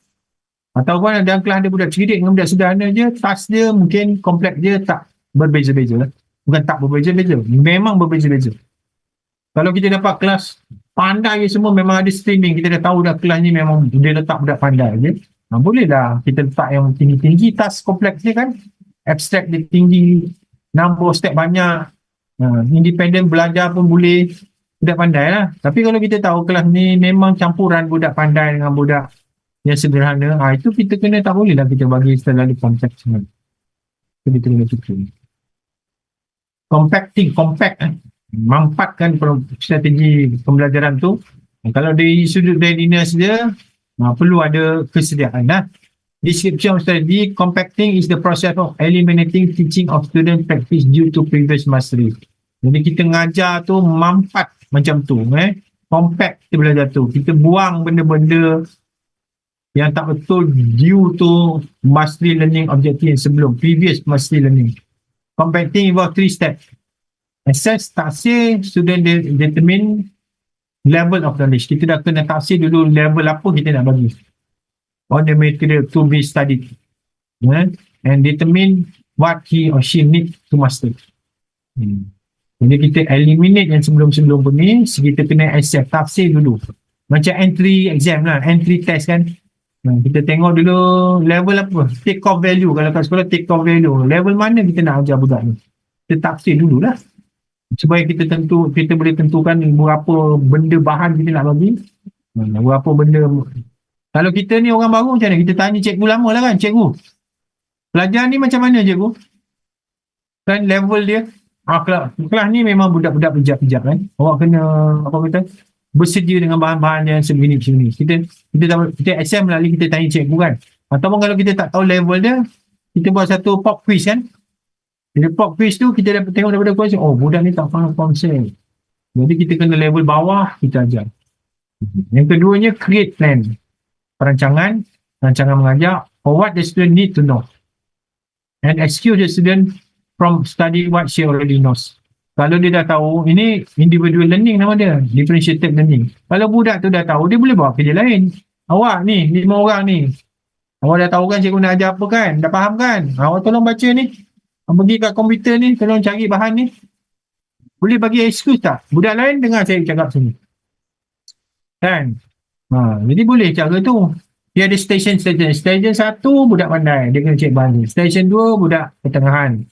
ataupun dalam kelas ada budak cerdik dengan budak sederhana je, task dia mungkin kompleks dia tak berbeza-beza lah. Bukan tak berbeza-beza, memang berbeza-beza. Kalau kita dapat kelas pandai je semua, memang ada streaming, kita dah tahu dah kelas ni memang dia letak budak pandai je. Bolehlah kita letak yang tinggi-tinggi, task kompleks dia kan, abstract dia tinggi, number step banyak, independent belajar pun boleh, budak pandai lah. Tapi kalau kita tahu kelas ni memang campuran budak pandai dengan budak yang sederhana, itu kita kena tak boleh lah kita bagi terlalu kompleks sangat. Itu kita kena fikir. Compact, mampatkan strategi pembelajaran tu. Kalau dari sudut readiness dia, perlu ada kesediaan lah. Description of strategy, compacting is the process of eliminating teaching of student practice due to previous mastery. Jadi kita ngajar tu mampat macam tu, compact kita belajar tu. Kita buang benda-benda yang tak betul due to mastery learning objective yang sebelum, previous mastery learning. Compacting involve 3 steps. Assess, taksir, student determine level of knowledge. Kita dah kena taksir dulu level apa kita nak bagi on the material to be studied, and determine what he or she need to master. Jadi kita eliminate yang sebelum-sebelum pun ni, kita kena accept, tafsir dulu. Macam entry exam lah, entry test kan. Kita tengok dulu level apa, take off value. Kalau kat sekolah take off value, level mana kita nak ajar budak ni. Kita tafsir dululah. Supaya kita boleh tentukan berapa benda bahan kita nak bagi. Berapa benda. Kalau kita ni orang baru macam mana? Kita tanya cikgu lama lah kan, cikgu. Pelajar ni macam mana cikgu? Kan level dia. Kelas ni memang budak-budak pejap-pejap kan. Awak kena, bersedia dengan bahan-bahan yang sebegini. Kita SM melalui kita tanya cikgu kan. Ataupun kalau kita tak tahu level dia, kita buat satu pop quiz kan. Bila pop quiz tu, kita dapat tengok daripada kuasa, budak ni tak faham konsep. Jadi kita kena level bawah, kita ajar. Yang keduanya, create plan. Perancangan mengajar for what the student need to know. And excuse the student from study what she already knows. Kalau dia dah tahu, ini individual learning nama dia, differentiated learning. Kalau budak tu dah tahu, dia boleh bawa kerja lain. Awak ni, 5 orang ni, awak dah tahu kan cikgu nak ajar apa kan? Dah faham kan? Awak tolong baca ni. Pergi kat komputer ni, tolong cari bahan ni. Boleh bagi excuse tak? Budak lain dengar saya cakap sini. Kan? Jadi boleh cara tu. Dia ada station. Station 1 budak pandai, dia kena cek bahan ni. Station 2 budak pertengahan,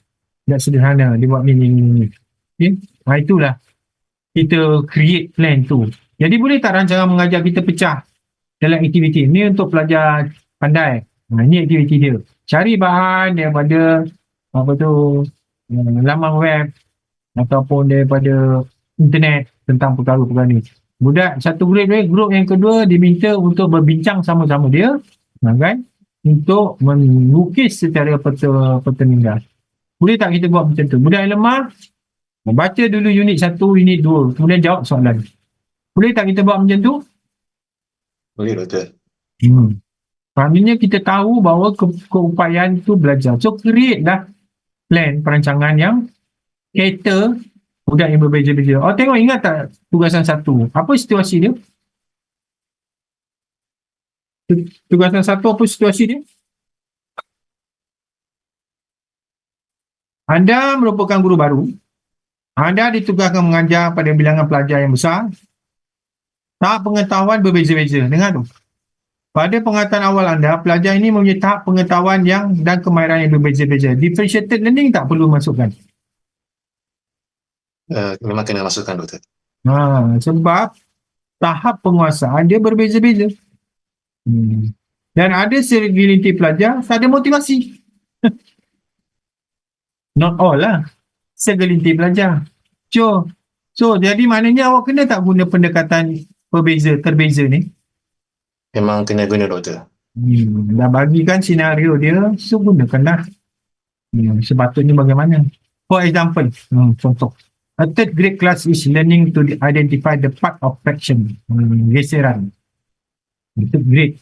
budak sederhana, dia buat ni. Okay? Itulah kita create plan tu. Jadi boleh tak rancangan mengajar kita pecah dalam aktiviti ni untuk pelajar pandai. Ini aktiviti dia. Cari bahan daripada laman web ataupun daripada internet tentang perkara-perkara ni. Budak satu grup yang kedua diminta untuk berbincang sama-sama dia, kan, untuk melukis secara pertengahan. Boleh tak kita buat macam tu? Budak yang lemah baca dulu unit 1, unit 2, kemudian jawab soalan. Boleh tak kita buat macam tu?
Boleh doktor.
Maknanya kita tahu bahawa keupayaan itu belajar. So, create dah plan perancangan yang cater budak yang berbeza-beza. Tengok, ingat tak tugasan 1? Apa situasi dia? Tugasan 1 apa situasi dia? Anda merupakan guru baru. Anda ditugaskan mengajar pada bilangan pelajar yang besar. Tahap pengetahuan berbeza-beza. Dengar tu. Pada pengetahuan awal anda, pelajar ini mempunyai tahap pengetahuan dan kemahiran yang berbeza-beza. Differentiated learning tak perlu masukkan.
Memang kena masukkan, Doktor.
Sebab tahap penguasaan dia berbeza-beza. Dan ada segelintir pelajar tak ada motivasi. Not all lah. Segelintir pelajar. So jadi maknanya awak kena tak guna pendekatan terbeza ni?
Memang kena guna, Doktor.
Dah bagikan senario dia, so gunakanlah. Sepatutnya bagaimana? For example, contoh. A third grade class is learning to identify the part of fraction. Geseran. Third grade.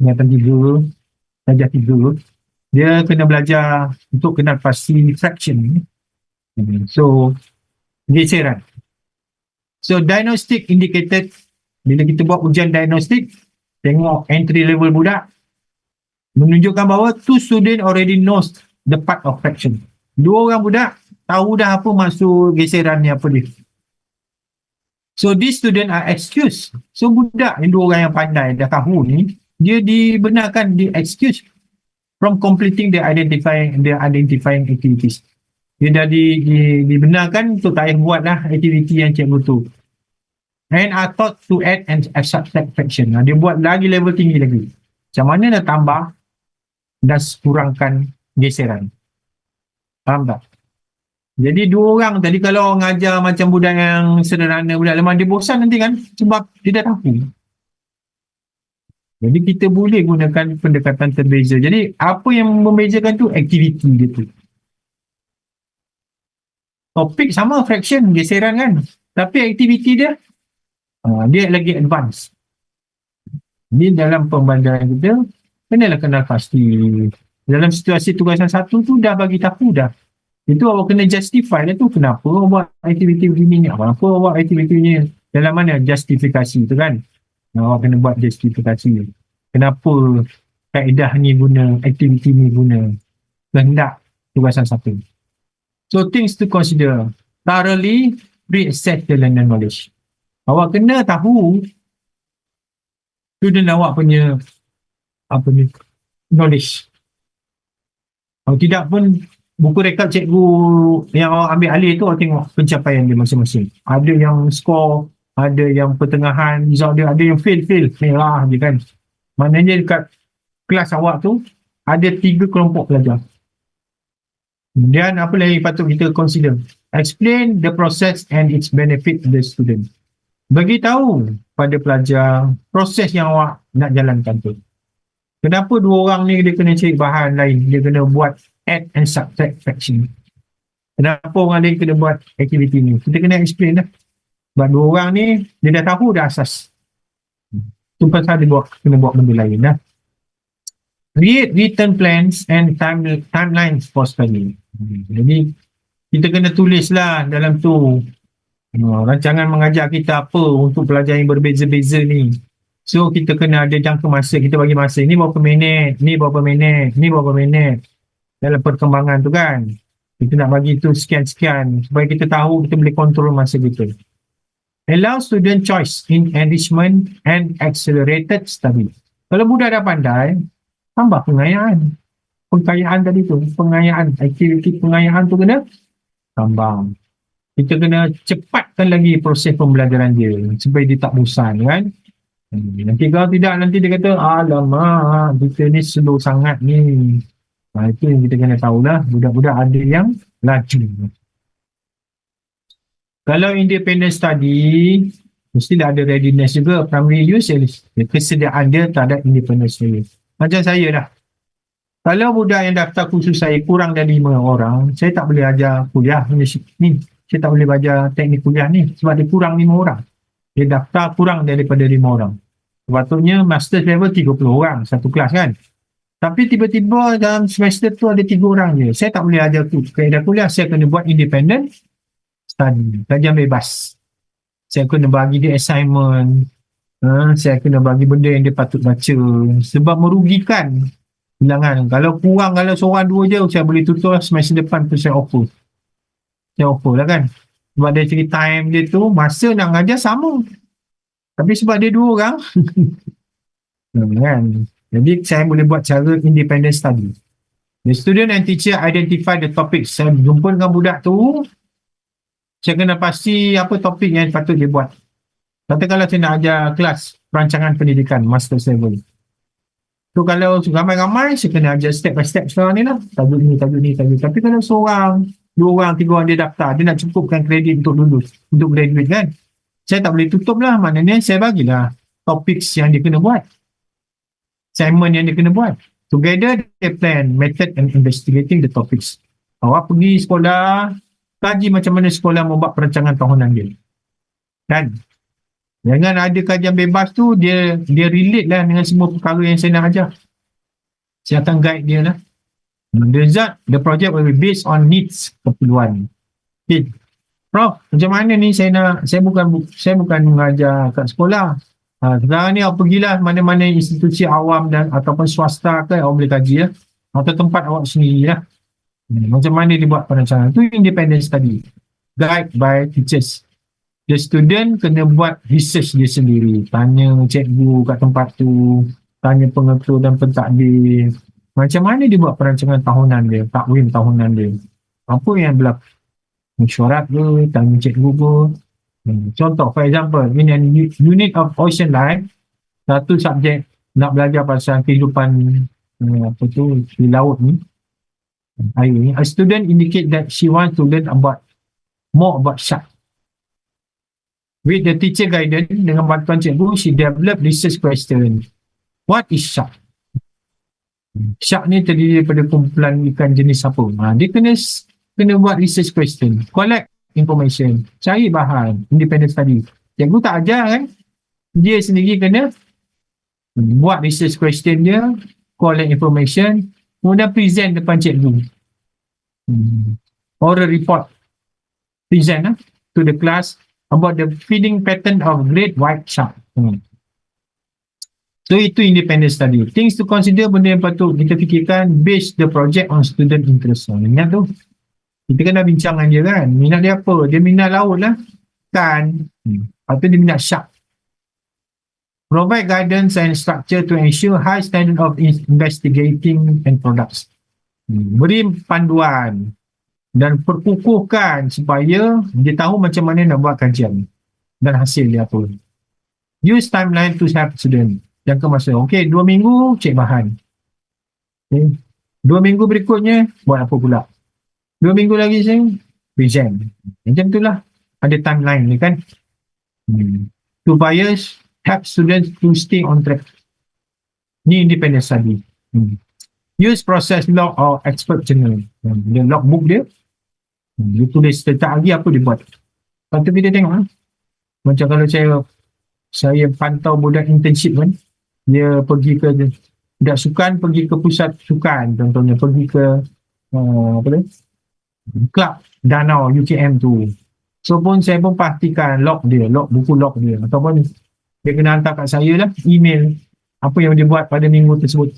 Ingatan 3, darjah 3. Dia kena belajar untuk kenal pasti fraction. So, geseran. So, diagnostic indicated, bila kita buat ujian diagnostik, tengok entry level budak, menunjukkan bahawa 2 student already knows the part of fraction. 2 orang budak tahu dah apa maksud geseran ni, apa dia. So, these student are excused. So, budak yang 2 orang yang pandai dah tahu ni, dia dibenarkan, di-excuse from completing the identifying activities. Dia dah dibenarkan untuk tak payah buat lah aktiviti yang cikgu tu. And are taught to add and subtract fraction. Dia buat lagi level tinggi lagi. Macam mana nak tambah dan kurangkan geseran. Faham tak? Jadi 2 orang tadi kalau ngajar macam budak yang sederhana, budak lemah, dia bosan nanti kan, sebab dia dah tahu. Jadi kita boleh gunakan pendekatan terbeza. Jadi apa yang membezakan tu aktiviti dia tu. Topik sama fraction, geseran kan. Tapi aktiviti dia dia lagi advance. Ni dalam pembelajaran kita kenalah kenal pasti. Dalam situasi tugasan 1 tu dah bagi tahu dah. Itu awak kena justify lah tu, kenapa awak buat aktiviti begini ni, apa awak buat aktiviti ni, dalam mana justifikasi tu kan. Awak kena buat justifikasi. Kenapa kaedah ni guna, aktiviti ni guna, kehendak tugasan 1. So things to consider. Thoroughly pre-assess the learner knowledge. Awak kena tahu student awak punya knowledge. Kalau tidak pun buku rekod cikgu yang awak ambil alih tu, awak tengok pencapaian dia masing-masing. Ada yang score, ada yang pertengahan, result dia, ada yang fail, merah je kan. Maknanya dekat kelas awak tu ada 3 kelompok pelajar. Dan apa lagi patut kita consider? Explain the process and its benefit to the student. Bagi tahu pada pelajar proses yang awak nak jalankan tu. Kenapa 2 orang ni dia kena cari bahan lain, dia kena buat add and subtract fraction. Kenapa orang lain kena buat aktiviti ni? Kita kena explain dah. Sebab 2 orang ni dia dah tahu dah asas. Tu pasal dia kena buat benda lain dah. Create written plans and timelines for study. Jadi kita kena tulislah dalam tu rancangan mengajar kita apa untuk pelajar yang berbeza-beza ni. So kita kena ada jangka masa, kita bagi masa ni berapa minit, ni berapa minit, ni berapa minit dalam perkembangan tu kan. Kita nak bagi tu sekian-sekian supaya kita tahu, kita boleh kontrol masa kita. Allow student choice in enrichment and accelerated study. Kalau budak dah pandai, tambah pengayaan. Pengayaan tadi tu, pengayaan, aktiviti pengayaan tu kena tambah. Kita kena cepatkan lagi proses pembelajaran dia supaya dia tak bosan kan. Nanti kalau tidak, nanti dia kata alamak kita ni slow sangat ni. Itu yang kita kena tahulah, budak-budak ada yang laju. Kalau independent study mestilah ada readiness juga. Primary use, kesediaan dia terhadap independent study. Macam saya dah, kalau budak yang daftar kursus saya kurang dari 5 orang, saya tak boleh ajar kuliah ni. Saya tak boleh belajar teknik kuliah ni sebab dia kurang 5 orang. Dia daftar kurang daripada 5 orang. Sepatutnya master level 30 orang satu kelas kan. Tapi tiba-tiba dalam semester tu ada 3 orang je. Saya tak boleh ajar tu. Kaedah kuliah saya kena buat independent study. Kajian bebas. Saya kena bagi dia assignment. Saya kena bagi benda yang dia patut baca. Sebab merugikan bilangan. Kalau kurang, kalau seorang dua je, saya boleh tutur semester depan tu saya offer. Saya offer lah kan. Sebab dari segi time dia tu, masa nak ngajar sama. Tapi sebab dia 2 orang, kan. Jadi saya boleh buat cara independent study. The student and teacher identify the topic. Saya jumpa dengan budak tu, saya kena pasti apa topik yang patut dia buat. Katakanlah saya nak ajar kelas perancangan pendidikan master level. So kalau ramai-ramai, saya kena ajar step by step sekarang ni lah. Tajuk ni. Tapi kalau seorang, 2 orang, 3 orang dia daftar, dia nak cukupkan kredit untuk lulus, untuk graduate kan. Saya tak boleh tutup lah. Maknanya saya bagilah topik yang dia kena buat. Assignment yang dia kena buat. Together, they plan method and investigating the topics. Awak pergi sekolah, kaji macam mana sekolah membuat perancangan tahunan dia. Kan? Jangan ada kajian bebas tu, dia relate lah dengan semua perkara yang saya nak ajar. Saya akan guide dia lah. The result, the project will be based on needs, keperluan. Okay. Prof, macam mana ni saya bukan mengajar kat sekolah. Sekarang ni awak pergilah mana-mana institusi awam dan ataupun swasta ke, awak boleh kaji lah. Atau tempat awak sendiri lah. Macam mana dia buat perancangan. Itu independent study. Guide by teachers. The student kena buat research dia sendiri. Tanya cikgu kat tempat tu. Tanya pengetua dan pentadbir. Macam mana dia buat perancangan tahunan dia. Takwim tahunan dia. Apa yang berlaku. Mesyuarat ke. Tanya cikgu ke. Contoh, for example, in a unit of ocean life, satu subjek nak belajar pasal kehidupan di laut ni, air ni. A student indicate that she wants to learn more about shark. With the teacher guidance, dengan bantuan cikgu, she develop research question. What is shark? Shark ni terdiri daripada kumpulan ikan jenis apa? Dia kena buat research question. Collect information. Cari bahan. Independent study. Cikgu tak ajar kan? Dia sendiri kena buat research question dia, collect information, kemudian present depan cikgu. Oral report. Present to the class about the feeding pattern of great white shark. So itu independent study. Things to consider, benda yang patut kita fikirkan, base the project on student interest. Ingat tu. Kita kena bincang dengan dia kan. Minat dia apa? Dia minat laut lah. Kan. Lepas tu dia minat shark. Provide guidance and structure to ensure high standard of investigating and products. Beri panduan dan perkukuhkan supaya dia tahu macam mana nak buat kajian dan hasil dia apa. Use timeline to help student. Jangka masa. Okay, 2 minggu cek bahan. Okay. 2 minggu berikutnya buat apa pula? 2 minggu lagi saya present. Macam itulah. Ada timeline ni kan. Supaya help students to stay on track. Ni independent study. Use process log or expert journal. Dia logbook dia. Dia tulis setiap hari apa dia buat. Lepas tu kita tengok. Macam kalau saya pantau budak internship kan. Dia pergi ke budak sukan, pergi ke pusat sukan. Contohnya pergi ke Kelab Danau UKM tu. So saya pun pastikan buku log dia. Ataupun dia kena hantar kat saya lah, email apa yang dia buat pada minggu tersebut.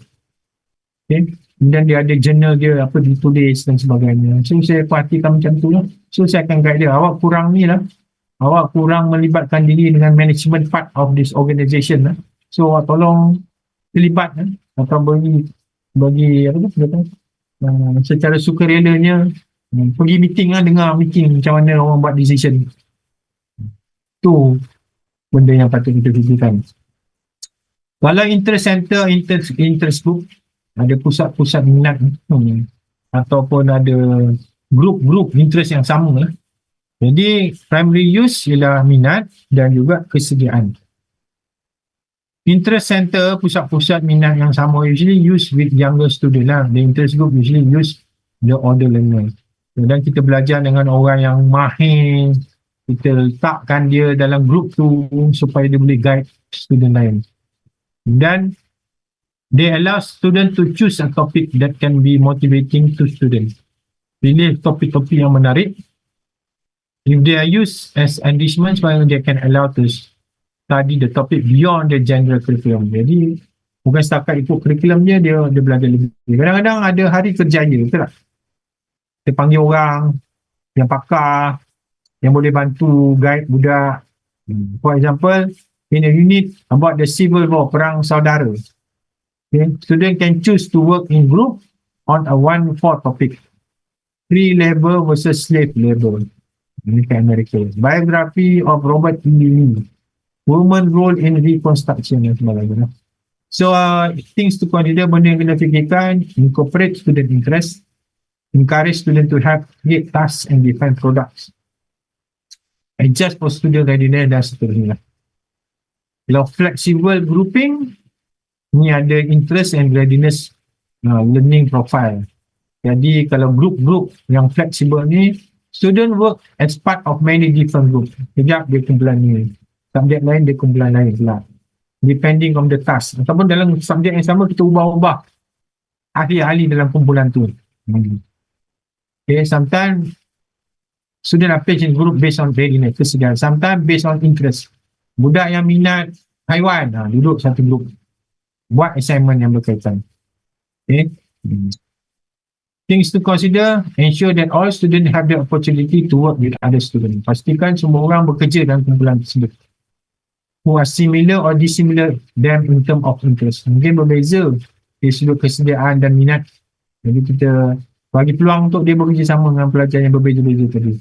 Okay. Kemudian dia ada journal dia, apa ditulis dan sebagainya. So saya pastikan macam tu lah. So saya akan guide dia, awak kurang ni lah. Awak kurang melibatkan diri dengan management part of this organisation lah. So awak tolong terlibat lah. Atau bagi apa tu, secara sukarelanya pergi meeting lah, dengar meeting macam mana orang buat decision. Tu benda yang patut kita fikirkan. Kalau interest center, interest group, ada pusat-pusat minat ataupun ada grup-grup interest yang sama lah. Jadi primary use ialah minat dan juga kesediaan. Interest center, pusat-pusat minat yang sama usually use with younger student lah. The interest group usually use the older learner. Dan kita belajar dengan orang yang mahir, kita letakkan dia dalam grup tu supaya dia boleh guide student lain. Dan they allow students to choose a topic that can be motivating to students. Pilih topik-topik yang menarik. If they are used as enrichment, they can allow to study the topic beyond the general curriculum. Jadi bukan setakat ikut curriculum dia belajar lebih. Kadang-kadang ada hari kerjaya, betul tak? Dia panggil orang yang pakar, yang boleh bantu guide budak. For example, in a unit about the civil war, perang saudara. Okay. Student can choose to work in group on a 1/4 topic. Free labor versus slave labor. Ini kat Amerika. Biography of Robert E. Lee. Woman role in reconstruction dan sebagainya. So, things to consider, benda yang kena fikirkan, incorporate student interest, encourage student to have create tasks and define products. Adjust for student readiness dan seterusnya. Kalau flexible grouping, ni ada interest and readiness learning profile. Jadi kalau group-group yang flexible ni, student work as part of many different groups. Sekejap dia kumpulan ni, subjek lain dia kumpulan lain pula. Depending on the task. Ataupun dalam subjek yang sama kita ubah-ubah ahli-ahli dalam kumpulan tu. Okay, sometimes student are placed in group based on readiness, kesediaan. Sometimes based on interest. Budak yang minat haiwan, duduk satu group. Buat assignment yang berkaitan. Okay. Things to consider, ensure that all students have the opportunity to work with other students. Pastikan semua orang bekerja dalam kumpulan tersebut. Who are similar or dissimilar them in term of interest. Mungkin berbeza dari sudut kesediaan dan minat. Jadi kita bagi peluang untuk dia bekerjasama dengan pelajar yang berbeza-beza tadi.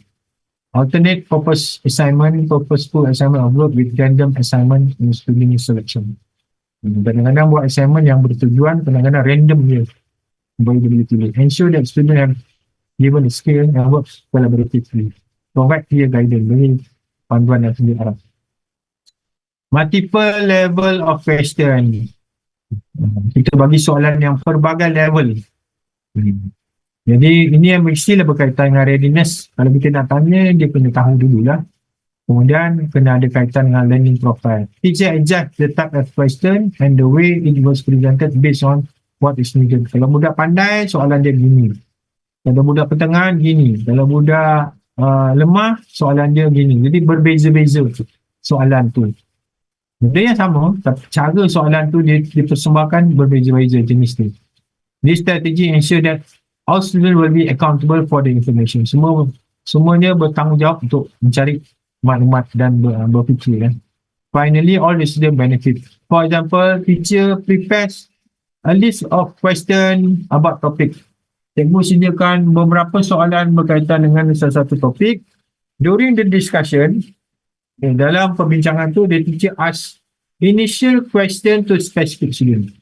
Alternate purpose assignment, purposeful assignment of work with random assignment in student selection. Kadang-kadang buat assignment yang bertujuan, kadang-kadang random je. Boleh pilih. Ensure that student have given a skill and works collaboratively. Provide clear guidance. Bagi panduan yang sendiri arah. Multiple level of question. Kita bagi soalan yang pelbagai level. Jadi ini yang mestilah berkaitan dengan readiness. Kalau kita nak tanya, dia kena tahu dululah. Kemudian kena ada kaitan dengan learning profile. Teacher adjust the type of question and the way it was presented based on what is needed. Kalau budak pandai, soalan dia gini. Kalau budak pertengahan, gini. Kalau budak lemah, soalan dia gini. Jadi berbeza-beza soalan tu. Benda yang sama, tapi cara soalan tu dipersembahkan berbeza-beza jenis tu. This strategy ensure that all students will be accountable for the information. Semuanya bertanggungjawab untuk mencari maklumat dan berfikir. Finally, all the students benefit. For example, teacher prepares a list of question about topic. Cikgu sediakan beberapa soalan berkaitan dengan salah satu topik. During the discussion, dalam perbincangan tu, the teacher ask initial question to specific student.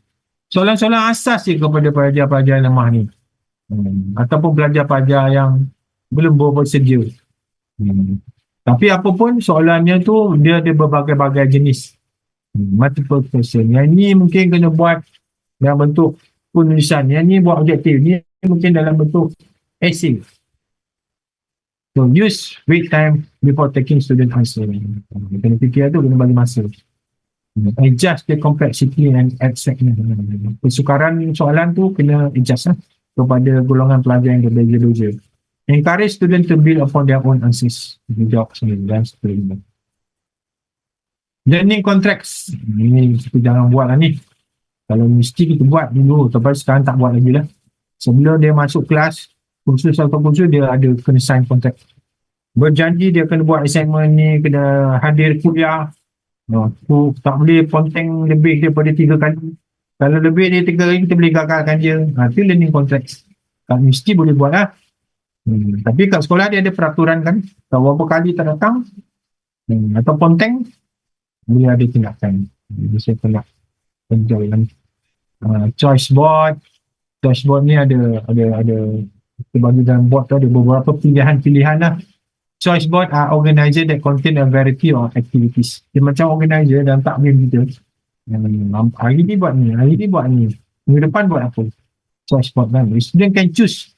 Soalan-soalan asas je kepada pelajar-pelajar lemah ni. Ataupun pelajar-pelajar yang belum bersedia. Tapi apapun soalannya tu, dia ada berbagai-bagai jenis. Multiple question. Yang ni mungkin kena buat dalam bentuk penulisan. Yang ni buat objektif. Ni mungkin dalam bentuk essay. So use wait time before taking student answer. Kena fikir tu, kena bagi masa. Adjust the complexity and exactness. Kesukaran soalan tu kena adjust kepada golongan pelajar yang berbeza-beza. Encourage student to build upon their own answers. Jawab sendiri dan sebagainya. Learning contracts. Ini kita jangan buat lah ni. Kalau mesti kita buat dulu, tapi sekarang tak buat lagi lah. Sebelum dia masuk kelas, kursus atau kursus, dia ada kena sign kontrak. Berjanji dia kena buat assignment ni, kena hadir kuliah. Tak boleh ponteng lebih daripada 3 kali. Kalau lebih dari 3 kali, kita boleh gagalkan dia. Itu learning contracts. Tak mesti boleh buat lah. Tapi kat sekolah dia ada peraturan kan. Kalau berapa kali tak datang, atau ponteng, boleh ada tindakan. Jadi saya pernah enjoy kan. Choice board ni ada kita bagi dalam board tu ada beberapa pilihan-pilihan lah. Choice board are organizer that contain a variety of activities. Dia macam organizer dalam takvim kita. Hari ni buat ni, hari ni buat ni, minggu depan buat apa. Choice board kan. Student can choose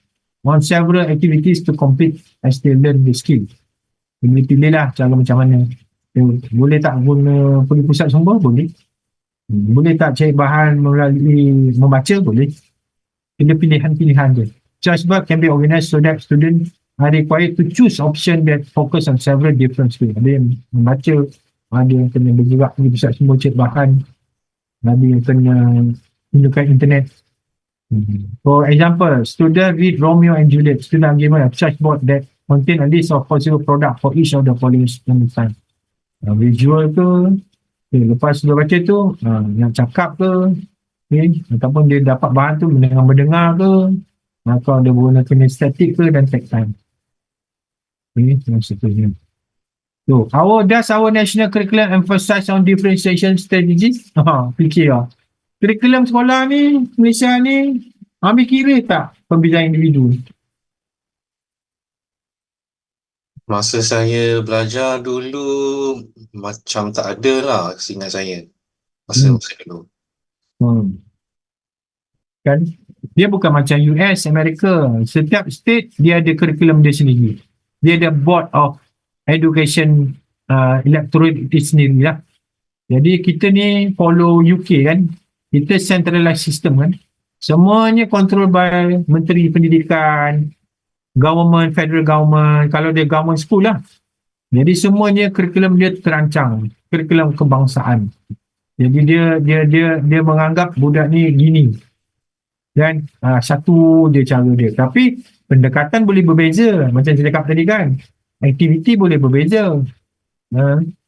on several activities to complete as they learn the skill. Boleh pilih lah cara macam mana. Boleh tak guna pergi pusat sumber? Boleh. Boleh tak cari bahan melalui membaca? Boleh. Ada pilihan-pilihan je. Choicebook can be organized so that students are required to choose option that focus on several different skills. Ada yang membaca, ada yang kena bergerak di pusat semua cek bahan, ada yang kena gunakan internet. For example, student read Romeo and Juliet. Student are given a choicebook that contain a list of possible product for each of the following student time. Visual ke, lepas sudah baca tu, nak cakap ke, ataupun dia dapat bahan tu dengan mendengar ke, atau dia guna static ke dan take time. Yang seterusnya. So, does our national curriculum emphasize on differentiation strategies? Fikir lah. Kurikulum sekolah ni, Malaysia ni, ambil kira tak perbezaan individu?
Masa saya belajar dulu, macam tak ada lah seingat saya. Masa dulu.
Kan? Dia bukan macam US, Amerika. Setiap state, dia ada kurikulum dia sendiri. Dia ada Board of Education Electorate itu sendiri lah. Jadi kita ni follow UK kan. Kita centralized system kan. Semuanya control by Menteri Pendidikan, government, federal government, kalau dia government school lah. Jadi semuanya kurikulum dia terancang, kurikulum kebangsaan. Jadi dia menganggap budak ni gini. Dan satu dia cara dia. Tapi pendekatan boleh berbeza. Macam saya cakap tadi kan. Aktiviti boleh berbeza.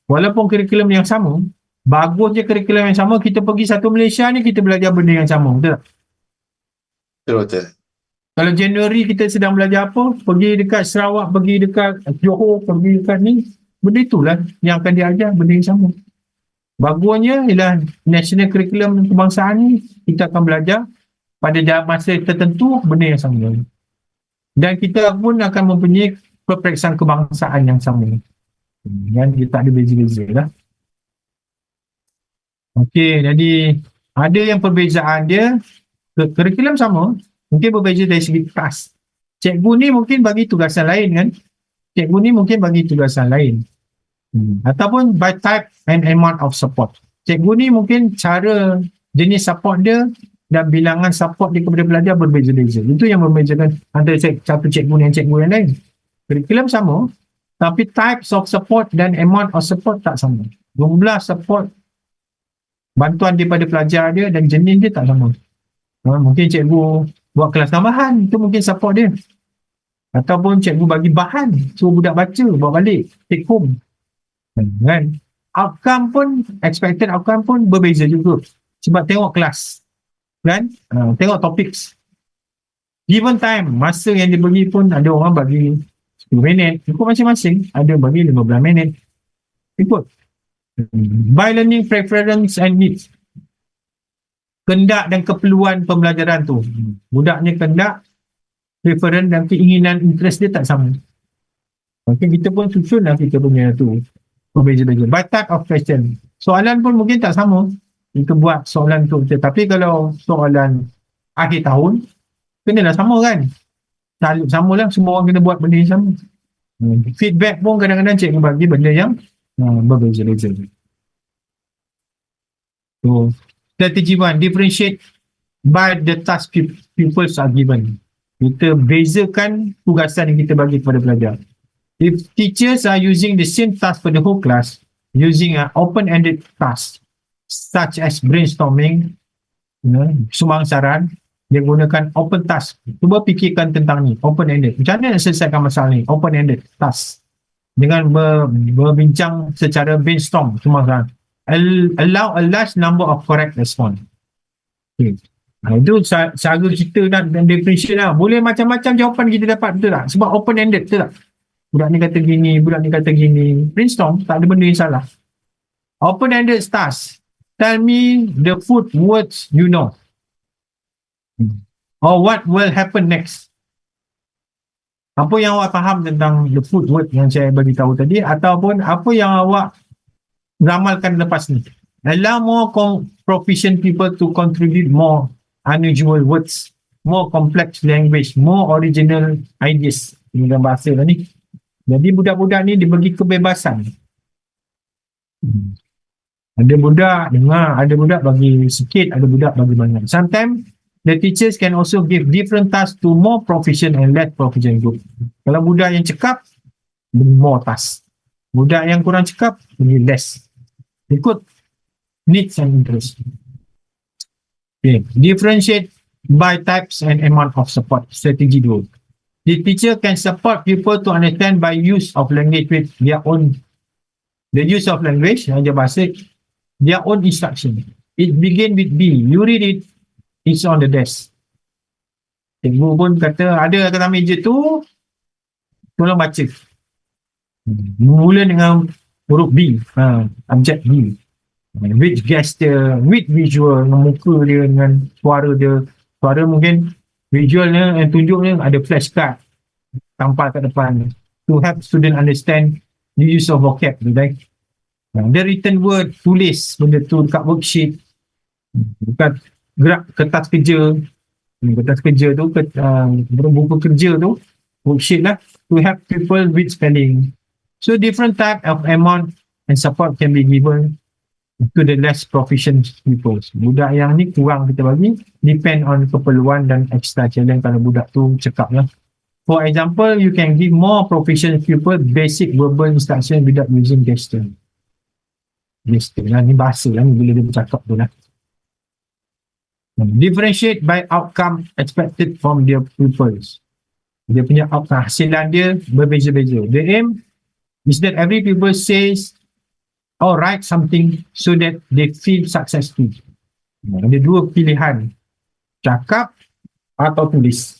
Walaupun kurikulum yang sama, bagusnya kurikulum yang sama, kita pergi satu Malaysia ni, kita belajar benda yang sama. Betul tak?
Betul.
Kalau Januari kita sedang belajar apa, pergi dekat Sarawak, pergi dekat Johor, pergi dekat ni, benda itulah yang akan diajar, benda yang sama. Bagusnya ialah national curriculum kebangsaan ni, kita akan belajar pada masa tertentu benda yang sama. Dan kita pun akan mempunyai peperiksaan kebangsaan yang sama. Dan dia tak ada beza-beza lah. Okey, jadi ada yang perbezaan dia, kurikulum sama, mungkin berbeza dari segi task. Cikgu ni mungkin bagi tugasan lain kan. Cikgu ni mungkin bagi tugasan lain. Ataupun by type and amount of support. Cikgu ni mungkin cara jenis support dia dan bilangan support dia kepada pelajar berbeza-beza. Itu yang membezakan antara satu cikgu dan cikgu yang lain. Kurikulum sama, tapi types of support dan amount of support tak sama. Jumlah support bantuan daripada pelajar dia dan jenis dia tak sama. Mungkin cikgu buat kelas tambahan, itu mungkin support dia. Ataupun cikgu bagi bahan, suruh budak baca, bawa balik, take home. Kan? Outcome pun, expected outcome pun berbeza juga. Sebab tengok kelas. Kan? Tengok topics. Given time, masa yang dibagi pun ada orang bagi 10 minit. Ikut masing-masing. Ada bagi 15 minit. Ikut. By learning preference and needs. Kendak dan keperluan pembelajaran tu. Budaknya kendak, preference dan keinginan interest dia tak sama. Maka kita pun susun lah kita punya tu. Berbeza-beza. By type of question. Soalan pun mungkin tak sama. Kita buat soalan tu. Tapi kalau soalan akhir tahun, kenalah sama kan? Sama lah. Semua orang kena buat benda yang sama. Feedback pun kadang-kadang cikgu bagi benda yang berbeza-beza. So, strategy 1, differentiate by the task pupils are given. Kita bezakan tugasan yang kita bagi kepada pelajar. If teachers are using the same task for the whole class, using an open-ended task, such as brainstorming, sumbang saran, dia gunakan open task. Cuba fikirkan tentang ni, open-ended. Macam mana nak selesaikan masalah ni? Open-ended task. Dengan berbincang secara brainstorm, sumbang saran. Allow a large number of correct response. Okay. Itu cara kita nak differentiate lah. Boleh macam-macam jawapan kita dapat, betul tak? Sebab open-ended, betul tak? Budak ni kata gini, budak ni kata gini. Brainstorm, tak ada benda yang salah. Open-ended task. Tell me the food words you know. Or what will happen next. Apa yang awak faham tentang the food word yang saya bagi tahu tadi, ataupun apa yang awak ramalkan lepas ni. Allow more proficient people to contribute more unusual words, more complex language, more original ideas. Ini dalam bahasa lah ni. Jadi budak-budak ni dibagi kebebasan. Ada budak dengar, ada budak bagi sikit, ada budak bagi banyak. Sometimes the teachers can also give different tasks to more proficient and less proficient group. Kalau budak yang cekap, beri more task. Budak yang kurang cekap, beri less. Ikut needs and interest. Okay. Differentiate by types and amount of support. Strategy 2. The teacher can support people to understand by use of language with their own. The use of language, ajar bahasa, their own instruction. It begin with B. You read it, it's on the desk. Cikgu pun kata, ada kata meja tu, tolong baca. Mula dengan huruf B, objek B. With gesture, with visual, dengan muka dia, dengan suara dia. Suara mungkin visualnya, yang tunjuknya ada flashcard, tampal kat depan. To help student understand the use of vocab. Right? The written word, tulis benda tu dekat worksheet. Dekat gerak kertas kerja. Kertas kerja tu, buku kerja tu, worksheet lah. To help people with spelling. So different type of amount and support can be given to the less proficient pupils. Budak yang ni kurang kita bagi, depend on keperluan dan extra challenge kalau budak tu cekap lah. For example, you can give more proficient pupil basic verbal instruction without using gesture. Gesture lah, ni bahasa lah ni bila dia bercakap tu lah. Differentiate by outcome expected from their pupils. Dia punya outcome, hasilan dia berbeza-beza. The aim is that every pupil says or write something so that they feel successful. Ada dua pilihan, cakap atau tulis.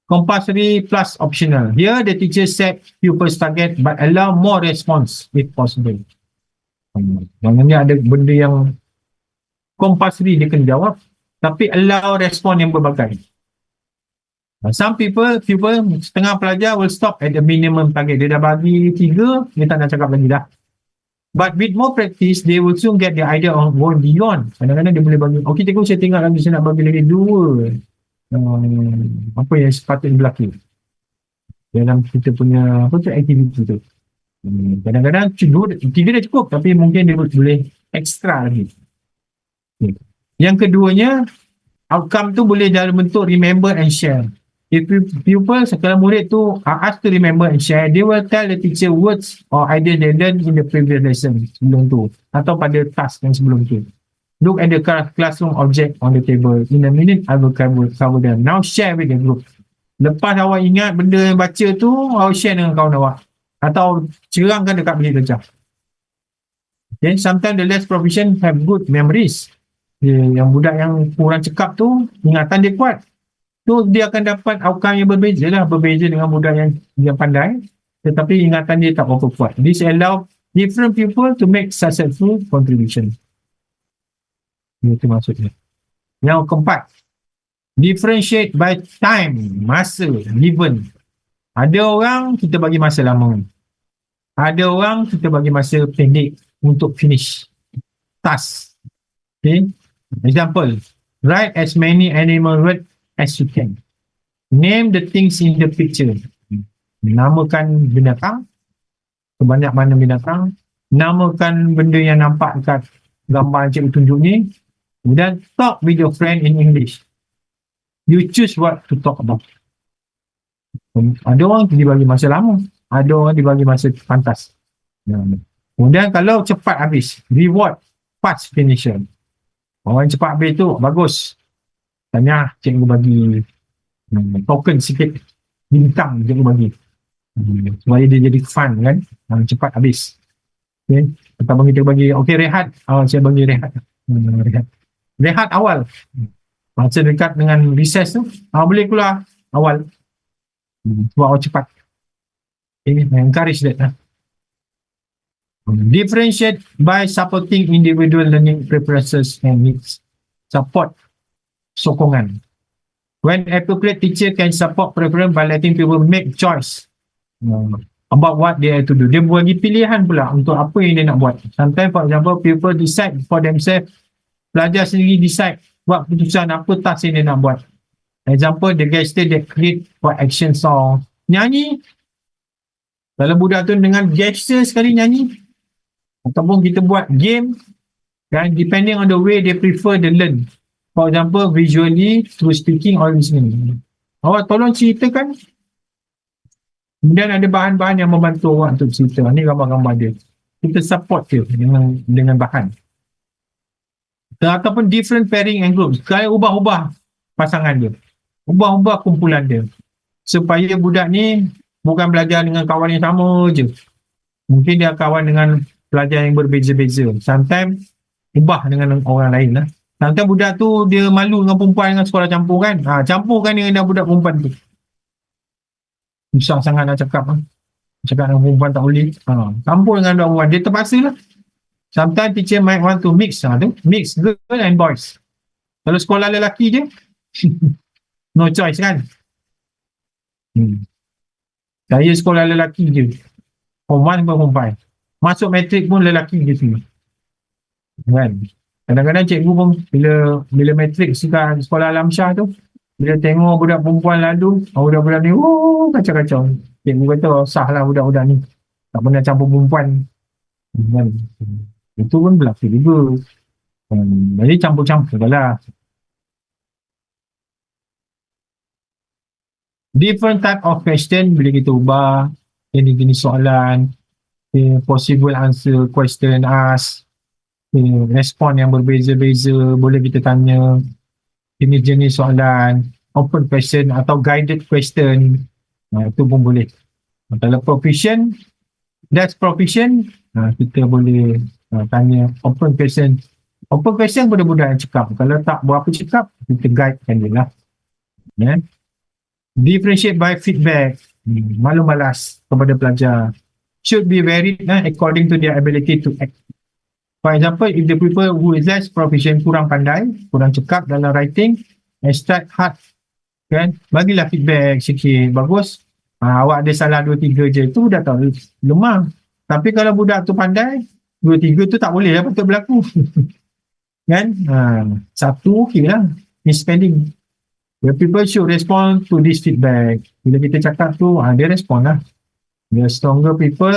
Compulsory plus optional. Here the teacher set pupils target but allow more response if possible. Maknanya ada benda yang compulsory dia kena jawab, tapi allow respon yang berbagai. Some pupil, setengah pelajar will stop at the minimum target. Dia dah bagi 3, dia tak nak cakap lagi dah. But with more practice, they will soon get the idea of going beyond. Kadang-kadang dia boleh bagi, okay cikgu saya tengok lagi, saya nak bagi lagi 2. Apa yang sepatutnya berlaku dalam kita punya aktiviti tu. Kadang-kadang 3 dah cukup, tapi mungkin dia boleh extra lagi. Yang keduanya, outcome tu boleh dalam bentuk remember and share. If pupils, kalau murid tu are asked to remember and share, they will tell the teacher words or ideas they learned in the previous lesson sebelum tu, atau pada task yang sebelum tu. Look at the classroom object on the table. In a minute, I will cover them. Now share with the group. Lepas awak ingat benda yang baca tu, awak share dengan kawan awak. Atau cerangkan dekat bilik kerja. Okay, sometimes the less proficient have good memories. Yang budak yang kurang cekap tu, ingatan dia kuat. So, dia akan dapat outcome yang berbeza lah. Berbeza dengan budak yang pandai. Tetapi ingatan dia tak berapa kuat. This allow different people to make successful contribution. Itu maksudnya. Yang keempat, differentiate by time, masa given. Ada orang kita bagi masa lama. Ada orang kita bagi masa pendek untuk finish task. Okay. Example, write as many animal words as you can. Name the things in the picture. Namakan binatang, sebanyak mana binatang. Namakan benda yang nampak dekat gambar yang cikgu tunjuk ni. Kemudian talk with your friend in English. You choose what to talk about. Ada orang dibagi masa lama, ada orang dibagi masa pantas. Kemudian kalau cepat habis, reward fast finisher. Orang cepat habis tu bagus. Tanya cikgu bagi token sikit, bintang cikgu bagi. Supaya dia jadi fun kan, cepat habis. Okay. Atau bagi cikgu bagi, okay rehat, saya bagi rehat. Rehat awal. Masa dekat dengan recess tu, boleh keluar awal. Sebab awak cepat. Okay, encourage that. Differentiate by supporting individual learning preferences and needs. Support, sokongan. When appropriate, teacher can support preference by letting people make choice about what they have to do. Dia bagi pilihan pula untuk apa yang dia nak buat. Sometimes, for example, people decide for themselves. Pelajar sendiri decide buat keputusan apa task yang dia nak buat. Example, the gesture that create for action song. Nyanyi. Kalau budak tu dengan gesture sekali nyanyi. Ataupun kita buat game. Kan, depending on the way they prefer they learn. For example, visually, through speaking or listening. Awak tolong ceritakan. Kemudian ada bahan-bahan yang membantu awak untuk cerita. Ini gambar-gambar dia. Kita support dia dengan bahan. Ataupun different pairing and groups. Kalian ubah-ubah pasangan dia. Ubah-ubah kumpulan dia. Supaya budak ni bukan belajar dengan kawan yang sama je. Mungkin dia kawan dengan pelajar yang berbeza-beza. Sometimes ubah dengan orang lain lah. Sometimes budak tu dia malu dengan perempuan dengan sekolah campur kan. Campurkan dengan budak perempuan tu. Susah sangat nak cakap lah. Cakap dengan perempuan tak boleh. Campur dengan budak perempuan. Dia terpaksa lah. Sometimes teacher might want to mix. Mix girl and boys. Kalau sekolah lelaki je, no choice kan. Saya sekolah lelaki je. Perempuan perempuan. Masuk matrik pun lelaki je semua. Kan? Kadang-kadang cikgu pun bila matrik sekolah Alam Shah tu, bila tengok budak perempuan lalu, budak-budak ni kacau-kacau. Cikgu kata sah lah budak-budak ni, tak pernah campur perempuan. Kan? Itu pun berlaku juga. Jadi campur-campur lah. Different type of question bila kita ubah jenis-jenis soalan, possible answer question ask, respon yang berbeza-beza, boleh kita tanya jenis-jenis soalan, open question atau guided question, itu pun boleh. Kalau proficient, that's proficient, kita boleh tanya open question. Open question budak-budak yang cakap. Kalau tak berapa cakap, kita guidekan dia lah. Differentiate by feedback, malu malas kepada pelajar, should be varied according to their ability to act. For example, if the people who is less proficient, kurang pandai, kurang cekap dalam writing, start hard, kan? Bagilah feedback sikit, bagus. Awak ada salah 2-3 je, tu dah tahu lemah. Tapi kalau budak tu pandai, 2-3 tu tak boleh lah patut berlaku. Kan? Satu okey lah, misspelling. The people should respond to this feedback. Bila kita cakap tu, dia respond lah. The stronger people,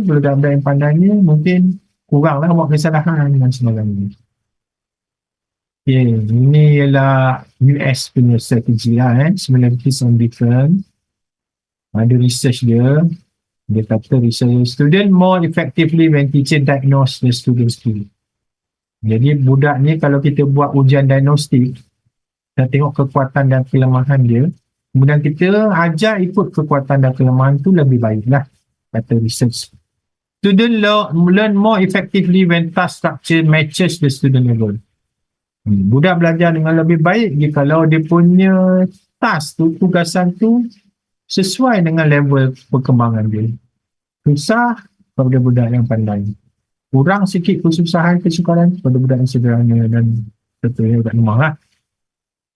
budak-budak yang pandai ni mungkin kurang lah buat kesalahan dan sebagainya. Okay, ini ialah US punya strategi lah. Similarities and different. Ada research dia. Dia kata research student more effectively when teacher diagnose the student skill. Jadi budak ni kalau kita buat ujian diagnostik, kita tengok kekuatan dan kelemahan dia, kemudian kita ajar ikut kekuatan dan kelemahan tu lebih baik lah, kata research. Student learn more effectively when task structure matches the student level. Budak belajar dengan lebih baik kalau dia punya task tu, tugasan tu sesuai dengan level perkembangan dia. Susah pada budak yang pandai. Kurang sikit kesusahan kesukaran pada budak yang sederhana dan tentunya budak lemah lah.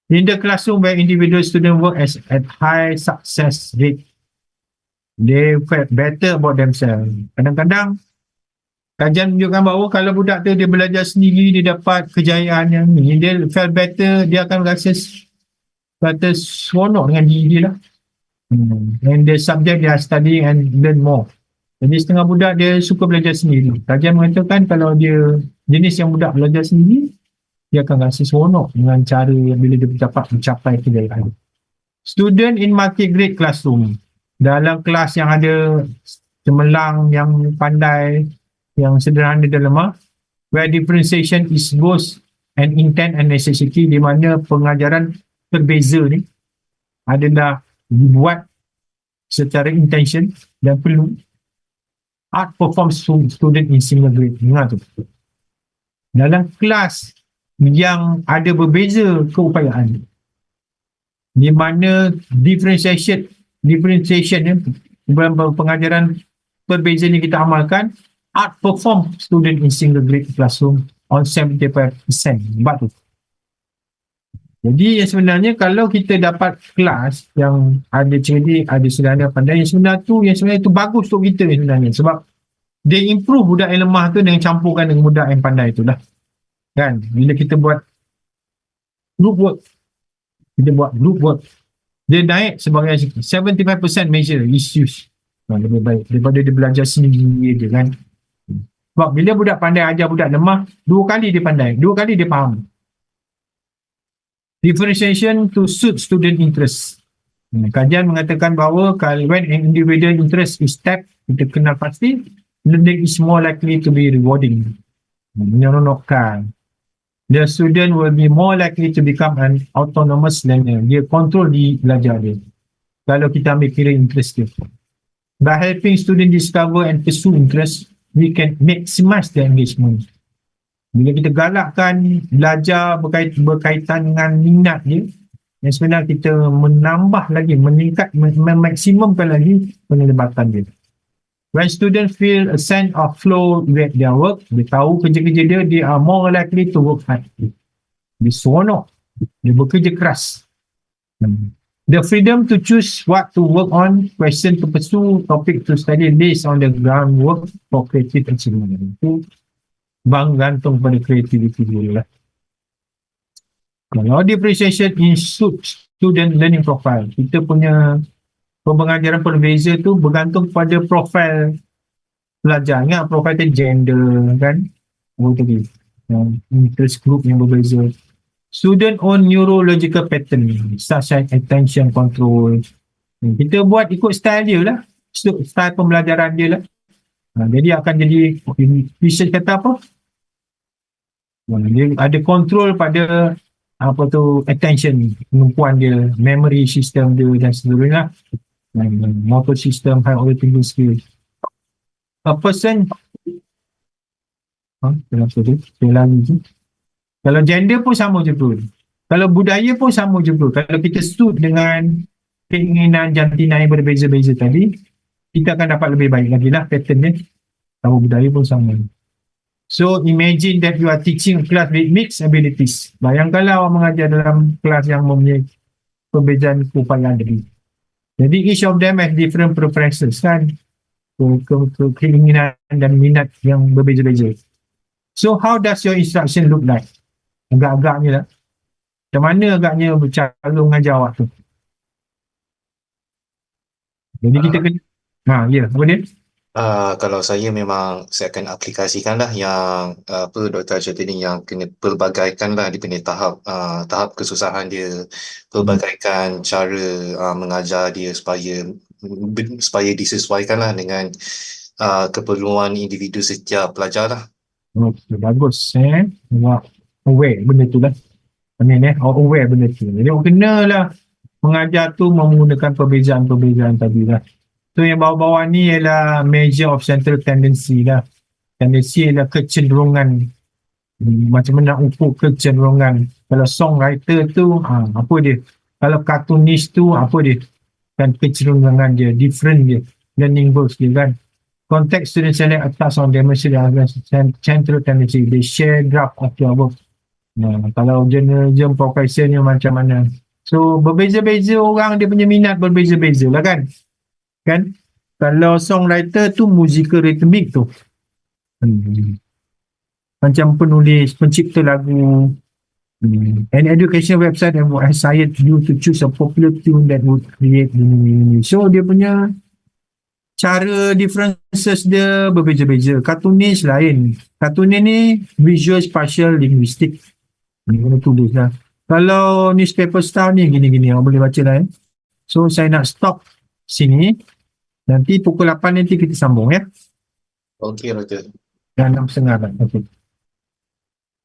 In the classroom where individual student work at high success rate, they feel better about themselves. Kadang-kadang kajian menunjukkan bahawa kalau budak tu dia belajar sendiri, dia dapat kejayaan yang ni, dia feel better, dia akan rasa seronok dengan diri dia lah. And the subject they are studying and learn more. Jadi setengah budak dia suka belajar sendiri. Kajian mengatakan kalau dia jenis yang budak belajar sendiri, dia akan rasa seronok dengan cara bila dia dapat mencapai kejayaan. Student in multi-grade classroom. Dalam kelas yang ada cemerlang, yang pandai, yang sederhana dan lemah, where differentiation is both an intent and necessity, di mana pengajaran berbeza ni adalah dibuat secara intention dan perlu. Art performs student in single grade. Ingat tu. Dalam kelas yang ada berbeza keupayaan, di mana differentiation pengajaran berbeza ni kita amalkan, art perform student in single grade classroom on 75%. Sebab tu. Jadi yang sebenarnya kalau kita dapat kelas yang ada cerdik, ada sederhana, pandai, yang sebenarnya itu bagus untuk kita sebenarnya, sebab dia improve budak yang lemah tu dengan campurkan dengan budak yang pandai tu lah. Kan? Bila kita buat group work, dia naik sebagai 75% measure issues. Lebih baik daripada dia belajar sendiri je kan. Sebab bila budak pandai ajar budak lemah, 2 kali dia pandai, 2 kali dia faham. Differentiation to suit student interest. Kajian mengatakan bahawa kalau when an individual interest is tapped, kita kenal pasti, learning is more likely to be rewarding. Menyeronokkan. The student will be more likely to become an autonomous learner. Dia kontrol di belajar dia. Kalau kita ambil kira interest dia. By helping student discover and pursue interest, we can maximize their engagement. Bila kita galakkan belajar berkaitan dengan minat dia, yang sebenarnya kita menambah lagi, meningkat, memaksimumkan lagi penglibatan dia. When students feel a sense of flow with their work, dia tahu kerja-kerja dia, they are more likely to work hard. Dia seronok, dia bekerja keras. The freedom to choose what to work on, question to pursue, topic to study based on the groundwork for creative achievement. Itu gantung pada kreativiti dia lah. Kalau differentiation in student learning profile, kita punya pengajaran berbeza tu bergantung pada profil pelajar. Ingat profil tu gender kan? Tadi. Interest group yang berbeza. Student own neurological pattern such as attention control. Kita buat ikut style dia lah. Style pembelajaran dia lah. Jadi akan jadi research kata apa? Dia ada control pada apa tu attention, kemampuan dia, memory system dia dan sebagainya. Motor system, high order thinking skills. A person kenapa tu? Kalau gender pun sama je pun. Kalau budaya pun sama je pun. Kalau kita suit dengan keinginan jantina yang berbeza-beza tadi, kita akan dapat lebih baik lagi lah pattern dia. Kalau budaya pun sama. So imagine that you are teaching a class with mixed abilities. Bayangkanlah awak mengajar dalam kelas yang mempunyai perbezaan keupayaan diri. Jadi each of them has different preferences kan. Keinginan dan minat yang berbeza-beza. So how does your instruction look like? Agak-agaknya lah. Macam mana agaknya cara mengajar awak tu? Jadi kita kena apa dia?
Kalau saya memang saya akan aplikasikan lah yang Dr. Aisyah tadi yang kena pelbagaikan lah, dia punya tahap kesusahan dia, pelbagaikan cara mengajar dia supaya disesuaikan lah dengan keperluan individu setiap pelajar lah.
Okay, bagus awak aware benda tu lah. Aware benda tu. Jadi awak kenalah mengajar tu menggunakan perbezaan-perbezaan tadi lah. So yang bawah-bawah ni ialah measure of central tendency lah. Tendency ialah kecenderungan. Macam mana nak ukur kecenderungan. Kalau songwriter tu, apa dia? Kalau cartoonist tu, apa dia? Kan kecenderungan dia, different dia. Learning goals dia kan. Contact student select a task on demonstration central tendency. They share draft of your work. Kalau journalism professionnya macam mana. So berbeza-beza orang, dia punya minat berbeza-beza lah kan. Kalau songwriter tu musical rhythmic tu. Macam penulis, pencipta lagu. An education website that would assign you to choose a popular tune that would create ini. So dia punya cara differences dia berbeza-beza. Cartoonist lain. Cartoonist ni visual spatial linguistic. Ni kena tulis lah. Kalau newspaper style ni gini-gini. Awak boleh baca lah. So saya nak stop sini. Nanti pukul 8 nanti kita sambung ya.
Okey, Doktor.
Dan 6.30 kan. Okey.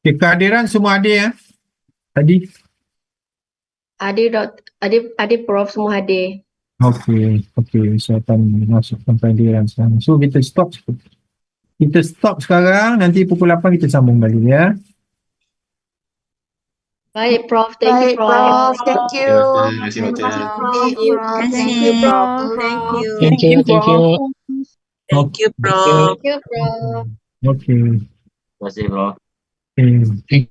Okay, kehadiran semua ada ya? Tadi?
Ada Prof semua hadir.
Okey. Saya akan masukkan kehadiran sekarang. So kita stop. Kita stop sekarang. Nanti pukul 8 kita sambung balik ya.
Baik Prof, thank you Prof.
Thank you.
Terima kasih, Doktor.
Thank you, Prof. Thank you.
Thank you.
Thank you, Prof.
Thank you Prof.
Okey.
Terima kasih, bro.
Okay.